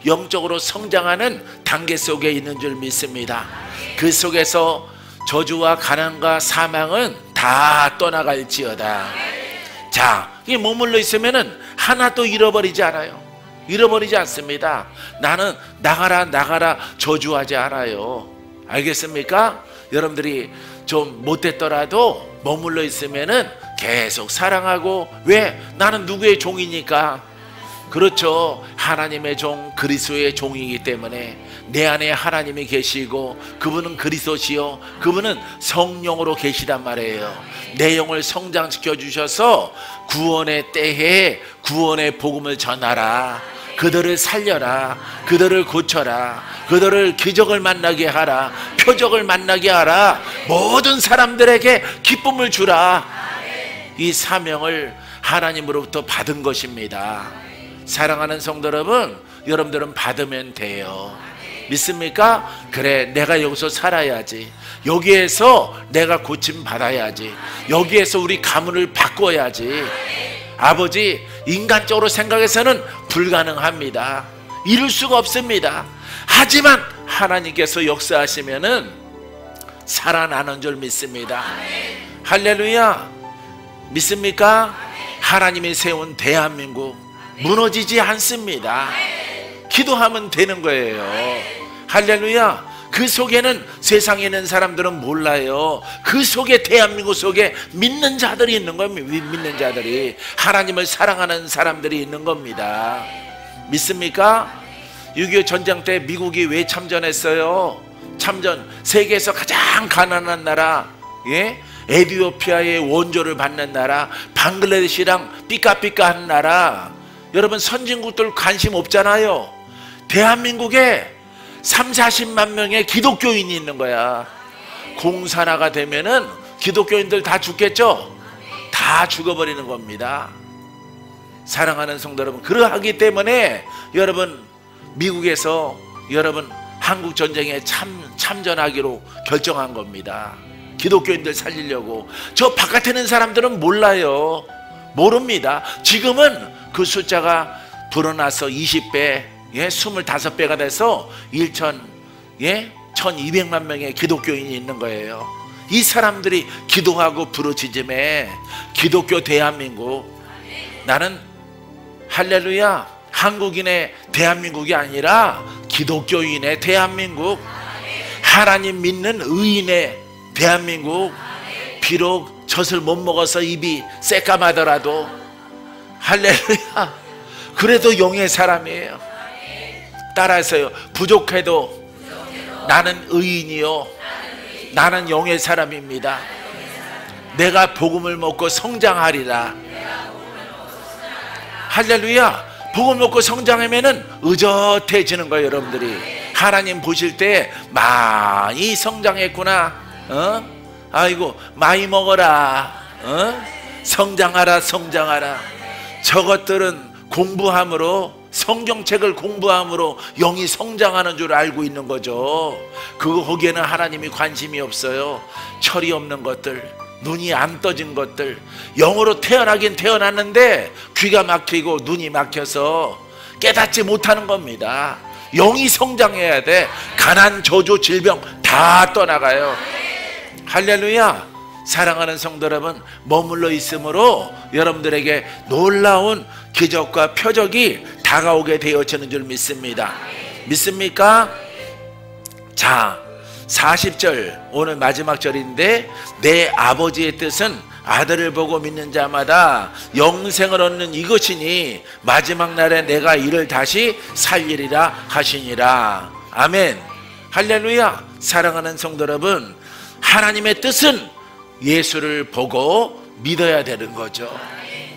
영적으로 성장하는 단계 속에 있는 줄 믿습니다. 그 속에서 저주와 가난과 사망은 다 떠나갈지어다. 자, 이게 머물러 있으면은 하나도 잃어버리지 않아요. 잃어버리지 않습니다. 나는 나가라 나가라 저주하지 않아요. 알겠습니까? 여러분들이 좀 못됐더라도 머물러 있으면은 계속 사랑하고, 왜? 나는 누구의 종이니까. 그렇죠. 하나님의 종, 그리스도의 종이기 때문에 내 안에 하나님이 계시고 그분은 그리스도시요 그분은 성령으로 계시단 말이에요. 내 영을 성장시켜 주셔서 구원의 때에 구원의 복음을 전하라. 그들을 살려라. 그들을 고쳐라. 그들을 기적을 만나게 하라. 표적을 만나게 하라. 모든 사람들에게 기쁨을 주라. 이 사명을 하나님으로부터 받은 것입니다. 사랑하는 성도 여러분, 여러분들은 받으면 돼요. 믿습니까? 그래, 내가 여기서 살아야지. 여기에서 내가 고침 받아야지. 여기에서 우리 가문을 바꿔야지. 아버지, 인간적으로 생각해서는 불가능합니다. 이룰 수가 없습니다. 하지만 하나님께서 역사하시면은 살아나는 줄 믿습니다. 할렐루야. 믿습니까? 하나님이 세운 대한민국 무너지지 않습니다. 기도하면 되는 거예요. 할렐루야. 그 속에는, 세상에 있는 사람들은 몰라요. 그 속에, 대한민국 속에 믿는 자들이 있는 겁니다. 믿는 자들이, 하나님을 사랑하는 사람들이 있는 겁니다. 믿습니까? 6.25 전쟁 때 미국이 왜 참전했어요? 참전, 세계에서 가장 가난한 나라, 예? 에티오피아의 원조를 받는 나라, 방글라데시랑 삐까삐까한 나라. 여러분, 선진국들 관심 없잖아요. 대한민국에 30-40만 명의 기독교인이 있는 거야. 공산화가 되면은 기독교인들 다 죽겠죠? 다 죽어버리는 겁니다. 사랑하는 성도 여러분, 그러하기 때문에 여러분, 미국에서 여러분 한국 전쟁에 참전하기로 결정한 겁니다. 기독교인들 살리려고. 저 바깥에 있는 사람들은 몰라요. 모릅니다. 지금은 그 숫자가 불어나서 20배, 예, 25배가 돼서 1200만 명의 기독교인이 있는 거예요. 이 사람들이 기도하고 부르짖음에 기독교 대한민국, 나는 할렐루야, 한국인의 대한민국이 아니라 기독교인의 대한민국, 하나님 믿는 의인의 대한민국. 비록 젖을 못 먹어서 입이 새까마더라도, 할렐루야, 그래도 영의 사람이에요. 따라하세요. 부족해도 나는 의인이요, 나는 영의 사람입니다. 내가 복음을 먹고 성장하리라. 할렐루야. 복음 먹고 성장하면은 의젓해지는 거예요. 여러분들이 하나님 보실 때 많이 성장했구나, 아이고 많이 먹어라, 성장하라, 성장하라. 저것들은 공부함으로, 성경책을 공부함으로 영이 성장하는 줄 알고 있는 거죠. 거기에는 하나님이 관심이 없어요. 철이 없는 것들, 눈이 안 떠진 것들. 영으로 태어나긴 태어났는데 귀가 막히고 눈이 막혀서 깨닫지 못하는 겁니다. 영이 성장해야 돼. 가난, 저주, 질병 다 떠나가요. 할렐루야. 사랑하는 성도 여러분, 머물러 있으므로 여러분들에게 놀라운 기적과 표적이 다가오게 되어지는 줄 믿습니다. 믿습니까? 자, 40절, 오늘 마지막 절인데, 내 아버지의 뜻은 아들을 보고 믿는 자마다 영생을 얻는 이것이니 마지막 날에 내가 이를 다시 살리리라 하시니라. 아멘. 할렐루야. 사랑하는 성도 여러분, 하나님의 뜻은 예수를 보고 믿어야 되는 거죠.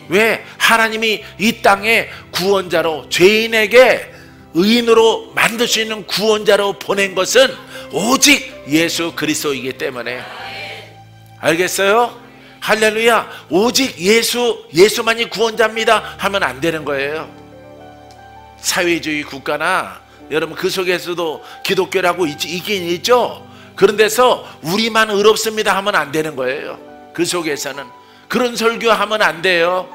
왜? 하나님이 이 땅에 구원자로, 죄인에게 의인으로 만들 수 있는 구원자로 보낸 것은 오직 예수 그리스도이기 때문에. 알겠어요? 할렐루야. 오직 예수만이 구원자입니다 하면 안 되는 거예요. 사회주의 국가나 여러분 그 속에서도 기독교라고 있긴 있죠. 그런 데서 우리만 의롭습니다 하면 안 되는 거예요. 그 속에서는 그런 설교하면 안 돼요.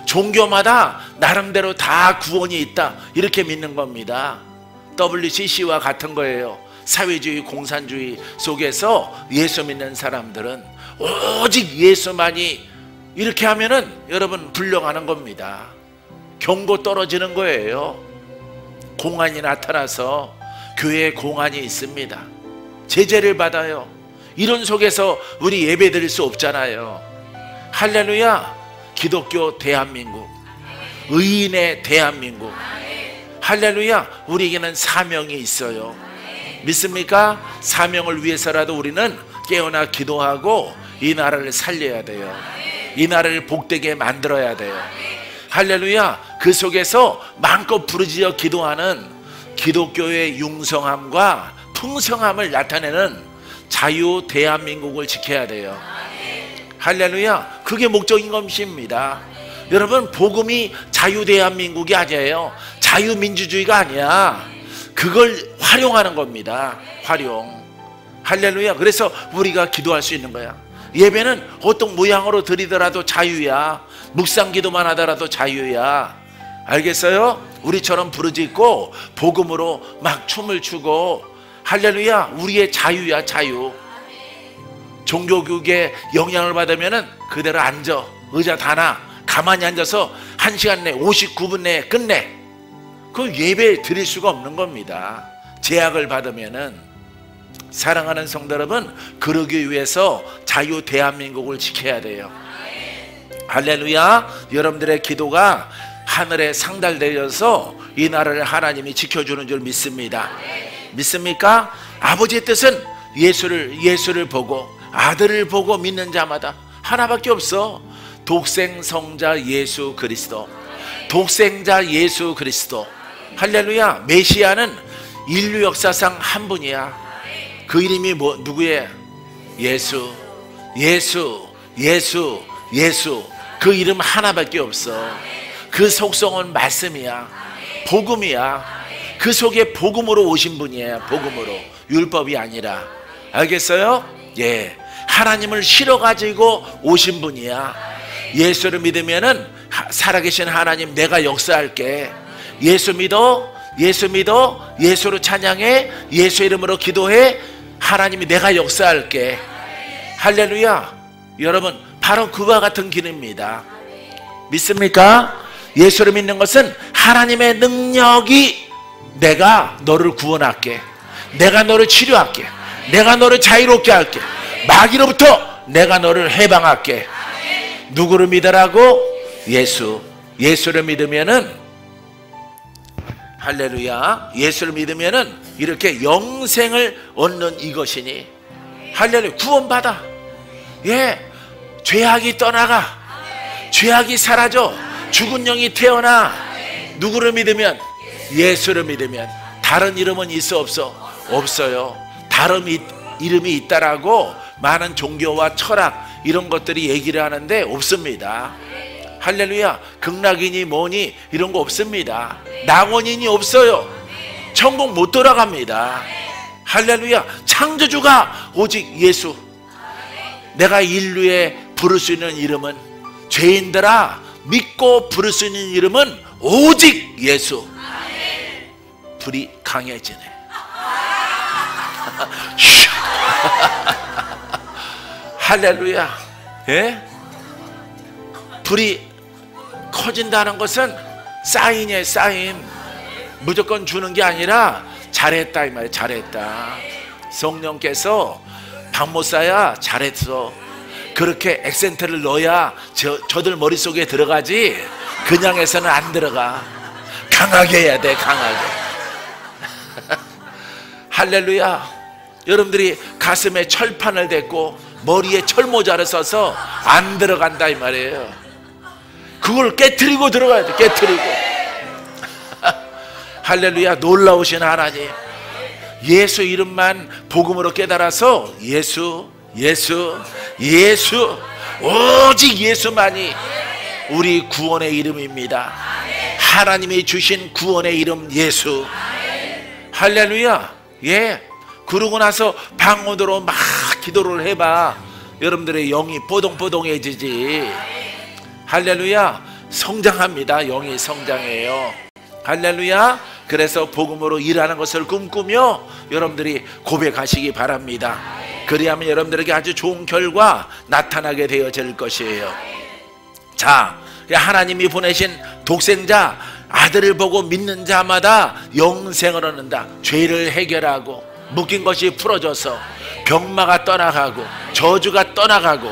종교마다 나름대로 다 구원이 있다, 이렇게 믿는 겁니다. WCC와 같은 거예요. 사회주의, 공산주의 속에서 예수 믿는 사람들은 오직 예수만이, 이렇게 하면은 여러분 불려가는 겁니다. 경고 떨어지는 거예요. 공안이 나타나서 교회에 공안이 있습니다. 제재를 받아요. 이런 속에서 우리 예배 드릴 수 없잖아요. 할렐루야. 기독교 대한민국, 의인의 대한민국, 할렐루야. 우리에게는 사명이 있어요. 믿습니까? 사명을 위해서라도 우리는 깨어나 기도하고 이 나라를 살려야 돼요. 이 나라를 복되게 만들어야 돼요. 할렐루야. 그 속에서 마음껏 부르짖어 기도하는 기독교의 융성함과 풍성함을 나타내는 자유 대한민국을 지켜야 돼요. 할렐루야. 그게 목적인 것입니다. 여러분, 복음이 자유 대한민국이 아니에요. 자유민주주의가 아니야. 그걸 활용하는 겁니다. 활용. 할렐루야. 그래서 우리가 기도할 수 있는 거야. 예배는 어떤 모양으로 드리더라도 자유야. 묵상 기도만 하더라도 자유야. 알겠어요? 우리처럼 부르짖고 복음으로 막 춤을 추고, 할렐루야. 우리의 자유야, 자유. 종교교육에 영향을 받으면은 그대로 앉아. 의자 다나 가만히 앉아서 1시간 내 59분 내에 끝내. 그 예배 드릴 수가 없는 겁니다. 제약을 받으면은. 사랑하는 성도 여러분, 그러기 위해서 자유 대한민국을 지켜야 돼요. 할렐루야. 여러분들의 기도가 하늘에 상달되어서 이 나라를 하나님이 지켜주는 줄 믿습니다. 믿습니까? 아버지의 뜻은 예수를 보고 아들을 보고 믿는 자마다 하나밖에 없어. 독생성자 예수 그리스도. 독생자 예수 그리스도. 할렐루야. 메시아는 인류 역사상 한 분이야. 그 이름이 누구예요? 예수. 그 이름 하나밖에 없어. 그 속성은 말씀이야. 복음이야. 그 속에 복음으로 오신 분이에요. 복음으로. 율법이 아니라. 알겠어요? 예. 하나님을 실어가지고 오신 분이야. 예수를 믿으면은 살아계신 하나님 내가 역사할게. 예수 믿어. 예수로 찬양해. 예수 이름으로 기도해. 하나님이 내가 역사할게. 할렐루야. 여러분, 바로 그와 같은 길입니다. 믿습니까? 예수를 믿는 것은 하나님의 능력이 내가 너를 구원할게. 내가 너를 치료할게. 내가 너를 자유롭게 할게. 마귀로부터 내가 너를 해방할게. 누구를 믿으라고? 예수를 믿으면은, 할렐루야. 예수를 믿으면은 이렇게 영생을 얻는 이것이니, 할렐루야. 구원받아. 예. 죄악이 떠나가. 죄악이 사라져. 죽은 영이 태어나. 누구를 믿으면? 예수를 믿으면. 다른 이름은 있어 없어? 없어요. 다른 이름이 있다라고 많은 종교와 철학 이런 것들이 얘기를 하는데 없습니다. 할렐루야. 극락이니 뭐니 이런 거 없습니다. 낙원이니 없어요. 천국 못 돌아갑니다. 할렐루야. 창조주가 오직 예수. 내가 인류에 부를 수 있는 이름은, 죄인들아 믿고 부를 수 있는 이름은 오직 예수. 불이 강해지네. 할렐루야. 예? 불이 커진다는 것은 사인이에요. 사인. 무조건 주는 게 아니라 잘했다 이 말이에요. 잘했다. 성령께서 박모사야 잘했어. 그렇게 액센트를 넣어야 저들 머릿속에 들어가지 그냥 해서는 안 들어가. 강하게 해야 돼. 강하게. 할렐루야. 여러분들이 가슴에 철판을 댔고 머리에 철모자를 써서 안 들어간다 이 말이에요. 그걸 깨트리고 들어가야 돼. 깨트리고. 할렐루야. 놀라우신 하나님. 예수 이름만 복음으로 깨달아서 예수 오직 예수만이 우리 구원의 이름입니다. 하나님이 주신 구원의 이름 예수. 할렐루야. 예. 그러고 나서 방언으로 막 기도를 해봐. 여러분들의 영이 뽀동뽀동해지지. 할렐루야. 성장합니다. 영이 성장해요. 할렐루야. 그래서 복음으로 일하는 것을 꿈꾸며 여러분들이 고백하시기 바랍니다. 그리하면 여러분들에게 아주 좋은 결과 나타나게 되어질 것이에요. 자, 하나님이 보내신 독생자 아들을 보고 믿는 자마다 영생을 얻는다. 죄를 해결하고 묶인 것이 풀어져서 병마가 떠나가고 저주가 떠나가고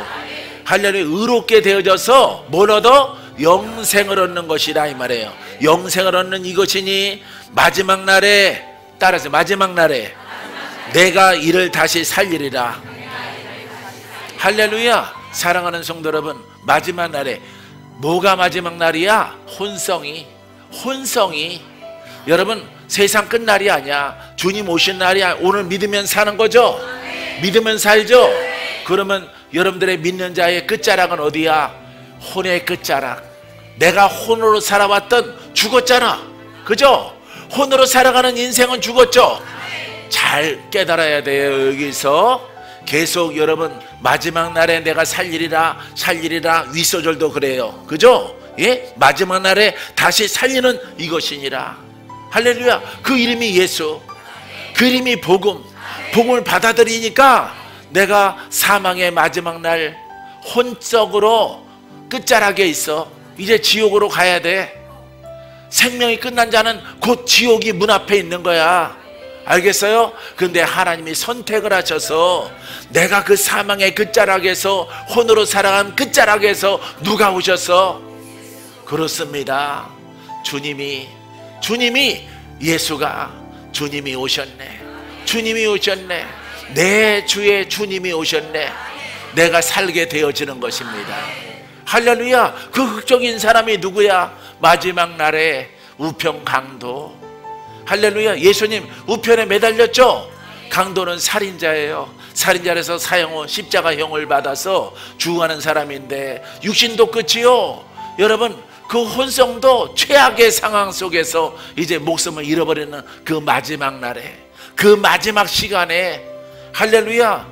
할렐루야 의롭게 되어져서 뭘 얻어? 영생을 얻는 것이라 이 말이에요. 영생을 얻는 이것이니 마지막 날에 따라서 마지막 날에 내가 이를 다시 살리리라. 할렐루야. 사랑하는 성도 여러분, 마지막 날에 뭐가 마지막 날이야? 혼성이 여러분 세상 끝날이 아니야. 주님 오신 날이야. 오늘 믿으면 사는 거죠? 믿으면 살죠? 그러면 여러분들의 믿는 자의 끝자락은 어디야? 혼의 끝자락. 내가 혼으로 살아왔던 죽었잖아. 그죠? 혼으로 살아가는 인생은 죽었죠? 잘 깨달아야 돼요. 여기서 계속 여러분 마지막 날에 내가 살리리라 윗소절도 그래요. 그죠? 예? 마지막 날에 다시 살리는 이것이니라. 할렐루야. 그 이름이 예수, 그 이름이 복음을 받아들이니까 내가 사망의 마지막 날 혼적으로 끝자락에 있어. 이제 지옥으로 가야 돼. 생명이 끝난 자는 곧 지옥이 문 앞에 있는 거야. 알겠어요? 근데 하나님이 선택을 하셔서 내가 그 사망의 끝자락에서 혼으로 살아간 끝자락에서 누가 오셨어? 그렇습니다. 주님이 예수가 주님이 오셨네. 내 주의 주님이 오셨네. 내가 살게 되어지는 것입니다. 할렐루야. 그 극적인 사람이 누구야? 마지막 날에 우편 강도. 할렐루야. 예수님 우편에 매달렸죠? 강도는 살인자예요. 살인자라서 사형후 십자가형을 받아서 죽어가는 사람인데 육신도 끝이요. 여러분 그 혼성도 최악의 상황 속에서 이제 목숨을 잃어버리는 그 마지막 날에, 그 마지막 시간에 할렐루야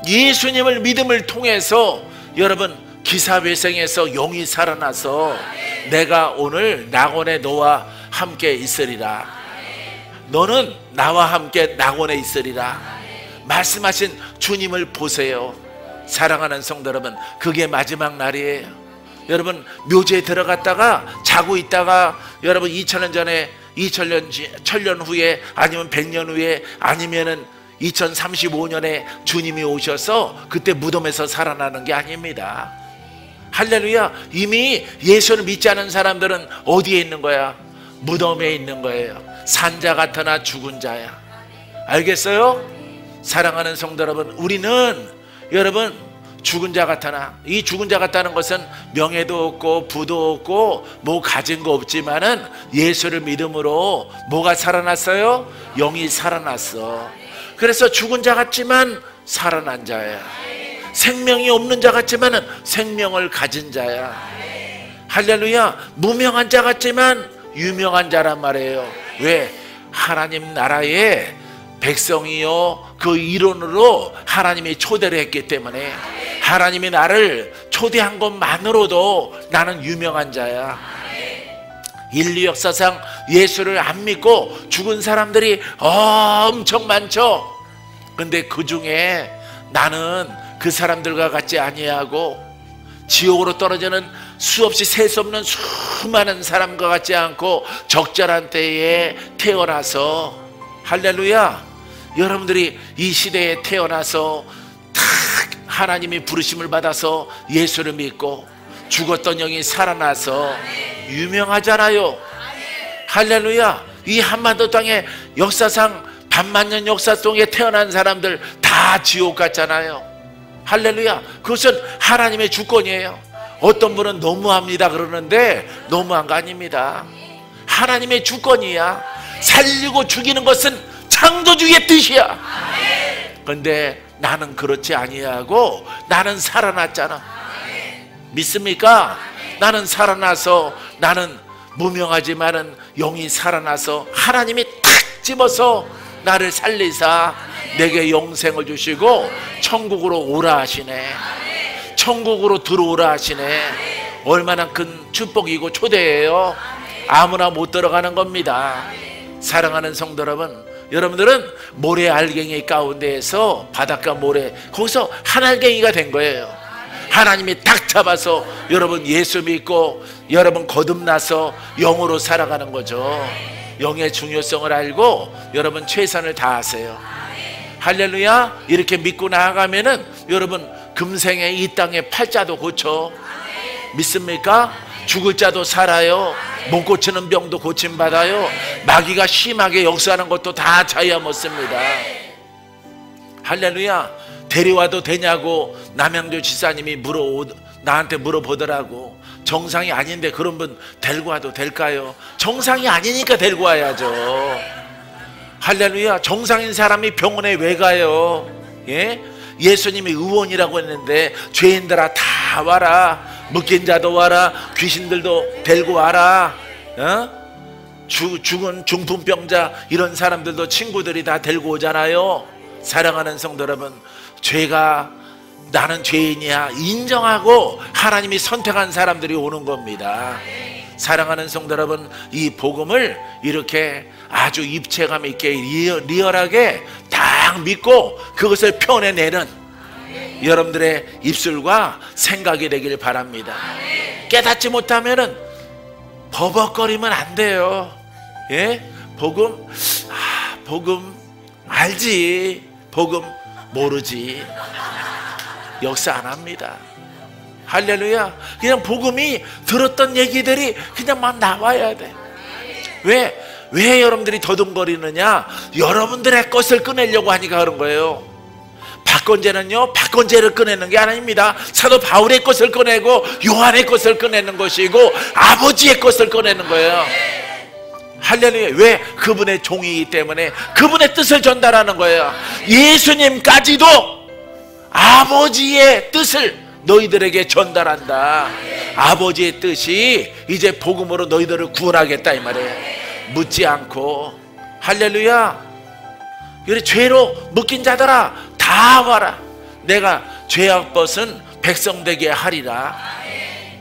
예수님을 믿음을 통해서 여러분 기사회생에서 영이 살아나서 내가 오늘 낙원에 너와 함께 있으리라. 너는 나와 함께 낙원에 있으리라 말씀하신 주님을 보세요. 사랑하는 성도 여러분, 그게 마지막 날이에요. 여러분 묘지에 들어갔다가 자고 있다가 여러분 2000년 후에 아니면 100년 후에 아니면은 2035년에 주님이 오셔서 그때 무덤에서 살아나는 게 아닙니다. 할렐루야. 이미 예수를 믿지 않은 사람들은 어디에 있는 거야? 무덤에 있는 거예요. 산자 같으나 죽은 자야. 알겠어요? 사랑하는 성도 여러분, 우리는 여러분 죽은 자 같으나, 이 죽은 자 같다는 것은 명예도 없고 부도 없고 뭐 가진 거 없지만은 예수를 믿음으로 뭐가 살아났어요? 영이 살아났어. 그래서 죽은 자 같지만 살아난 자야. 생명이 없는 자 같지만은 생명을 가진 자야. 할렐루야. 무명한 자 같지만 유명한 자란 말이에요. 왜? 하나님 나라의 백성이요 그 이론으로 하나님이 초대를 했기 때문에 하나님이 나를 초대한 것만으로도 나는 유명한 자야. 인류 역사상 예수를 안 믿고 죽은 사람들이 엄청 많죠. 근데 그 중에 나는 그 사람들과 같지 아니하고 지옥으로 떨어지는 수없이 셀 수 없는 수많은 사람과 같지 않고 적절한 때에 태어나서 할렐루야 여러분들이 이 시대에 태어나서 다 하나님이 부르심을 받아서 예수를 믿고 죽었던 영이 살아나서 유명하잖아요. 할렐루야. 이 한반도 땅에 역사상 반만년 역사 속에 태어난 사람들 다 지옥 갔잖아요. 할렐루야. 그것은 하나님의 주권이에요. 어떤 분은 너무합니다 그러는데 너무한 거 아닙니다. 하나님의 주권이야. 살리고 죽이는 것은 창조주의 뜻이야. 그런데 나는 그렇지 아니하고 나는 살아났잖아. 믿습니까? 나는 살아나서 나는 무명하지만은 영이 살아나서 하나님이 탁 집어서 나를 살리사 내게 영생을 주시고 천국으로 오라 하시네. 천국으로 들어오라 하시네. 얼마나 큰 축복이고 초대예요. 아무나 못 들어가는 겁니다. 사랑하는 성도 여러분, 여러분들은 모래 알갱이 가운데에서 바닷가 모래 거기서 한 알갱이가 된 거예요. 하나님이 딱 잡아서 여러분 예수 믿고 여러분 거듭나서 영으로 살아가는 거죠. 영의 중요성을 알고 여러분 최선을 다하세요. 할렐루야. 이렇게 믿고 나아가면은 여러분 금생에 이 땅에 팔자도 고쳐. 믿습니까? 죽을 자도 살아요. 못 고치는 병도 고침받아요. 마귀가 심하게 역사하는 것도 다 자유하 먹습니다. 할렐루야. 데려와도 되냐고 남양주 지사님이 나한테 물어보더라고. 정상이 아닌데 그런 분 데리고 와도 될까요? 정상이 아니니까 데리고 와야죠. 할렐루야. 정상인 사람이 병원에 왜 가요? 예? 예수님이 의원이라고 했는데 죄인들아 다 와라. 묶인 자도 와라. 귀신들도 데리고 와라. 죽은 중풍병자 이런 사람들도 친구들이 다 데리고 오잖아요. 사랑하는 성도 여러분, 죄가 나는 죄인이야 인정하고 하나님이 선택한 사람들이 오는 겁니다. 사랑하는 성도 여러분, 이 복음을 이렇게 아주 입체감 있게 리얼하게 딱 믿고 그것을 표현해내는 여러분들의 입술과 생각이 되길 바랍니다. 깨닫지 못하면은 버벅거리면 안 돼요. 예? 복음 알지. 복음 모르지. 역사 안 합니다. 할렐루야. 그냥 복음이 들었던 얘기들이 그냥 막 나와야 돼. 왜 여러분들이 더듬거리느냐? 여러분들의 것을 꺼내려고 하니까 그런 거예요. 박건재는요, 박건재를 꺼내는 게 아닙니다. 사도 바울의 것을 꺼내고 요한의 것을 꺼내는 것이고 아버지의 것을 꺼내는 거예요. 할렐루야. 왜? 그분의 종이기 때문에 그분의 뜻을 전달하는 거예요. 예수님까지도 아버지의 뜻을 너희들에게 전달한다. 아버지의 뜻이 이제 복음으로 너희들을 구원하겠다 이 말이에요. 묻지 않고. 할렐루야. 그래, 죄로 묶인 자들아 다 와라. 내가 죄악 벗은 백성 되게 하리라.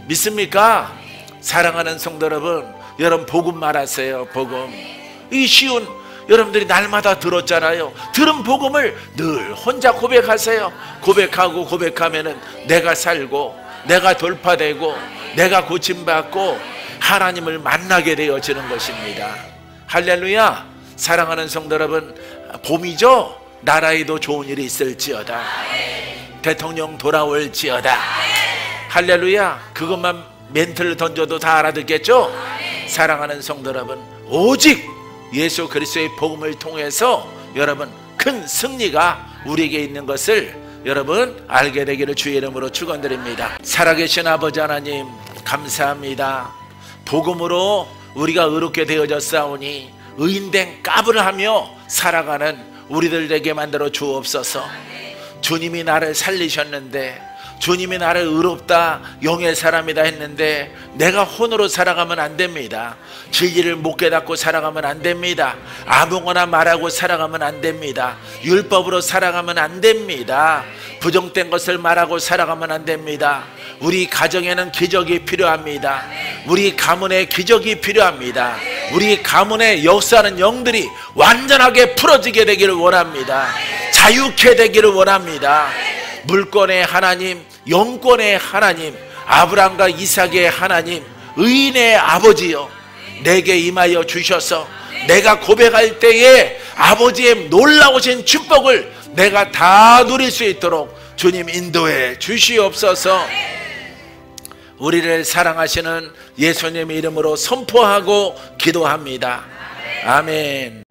믿습니까? 사랑하는 성도 여러분, 여러분 복음 말하세요. 복음. 이 쉬운, 여러분들이 날마다 들었잖아요. 들은 복음을 늘 혼자 고백하세요. 고백하고 고백하면은 내가 살고 내가 돌파되고 내가 고침받고 하나님을 만나게 되어지는 것입니다. 할렐루야. 사랑하는 성도 여러분, 봄이죠? 나라에도 좋은 일이 있을지어다. 대통령 돌아올지어다. 할렐루야. 그것만 멘트를 던져도 다 알아듣겠죠? 사랑하는 성도 여러분, 오직 예수 그리스도의 복음을 통해서 여러분 큰 승리가 우리에게 있는 것을 여러분 알게 되기를 주의 이름으로 축원드립니다. 살아계신 아버지 하나님 감사합니다. 복음으로 우리가 의롭게 되어졌사오니 의인된 까불을 하며 살아가는 우리들 되게 만들어 주옵소서. 주님이 나를 살리셨는데, 주님이 나를 의롭다 영의 사람이다 했는데 내가 혼으로 살아가면 안 됩니다. 진리를 못 깨닫고 살아가면 안 됩니다. 아무거나 말하고 살아가면 안 됩니다. 율법으로 살아가면 안 됩니다. 부정된 것을 말하고 살아가면 안 됩니다. 우리 가정에는 기적이 필요합니다. 우리 가문에 기적이 필요합니다. 우리 가문에 역사하는 영들이 완전하게 풀어지게 되기를 원합니다. 자유케 되기를 원합니다. 물권의 하나님, 영권의 하나님, 아브라함과 이삭의 하나님, 의인의 아버지여, 내게 임하여 주셔서 내가 고백할 때에 아버지의 놀라우신 축복을 내가 다 누릴 수 있도록 주님 인도해 주시옵소서. 우리를 사랑하시는 예수님의 이름으로 선포하고 기도합니다. 아멘.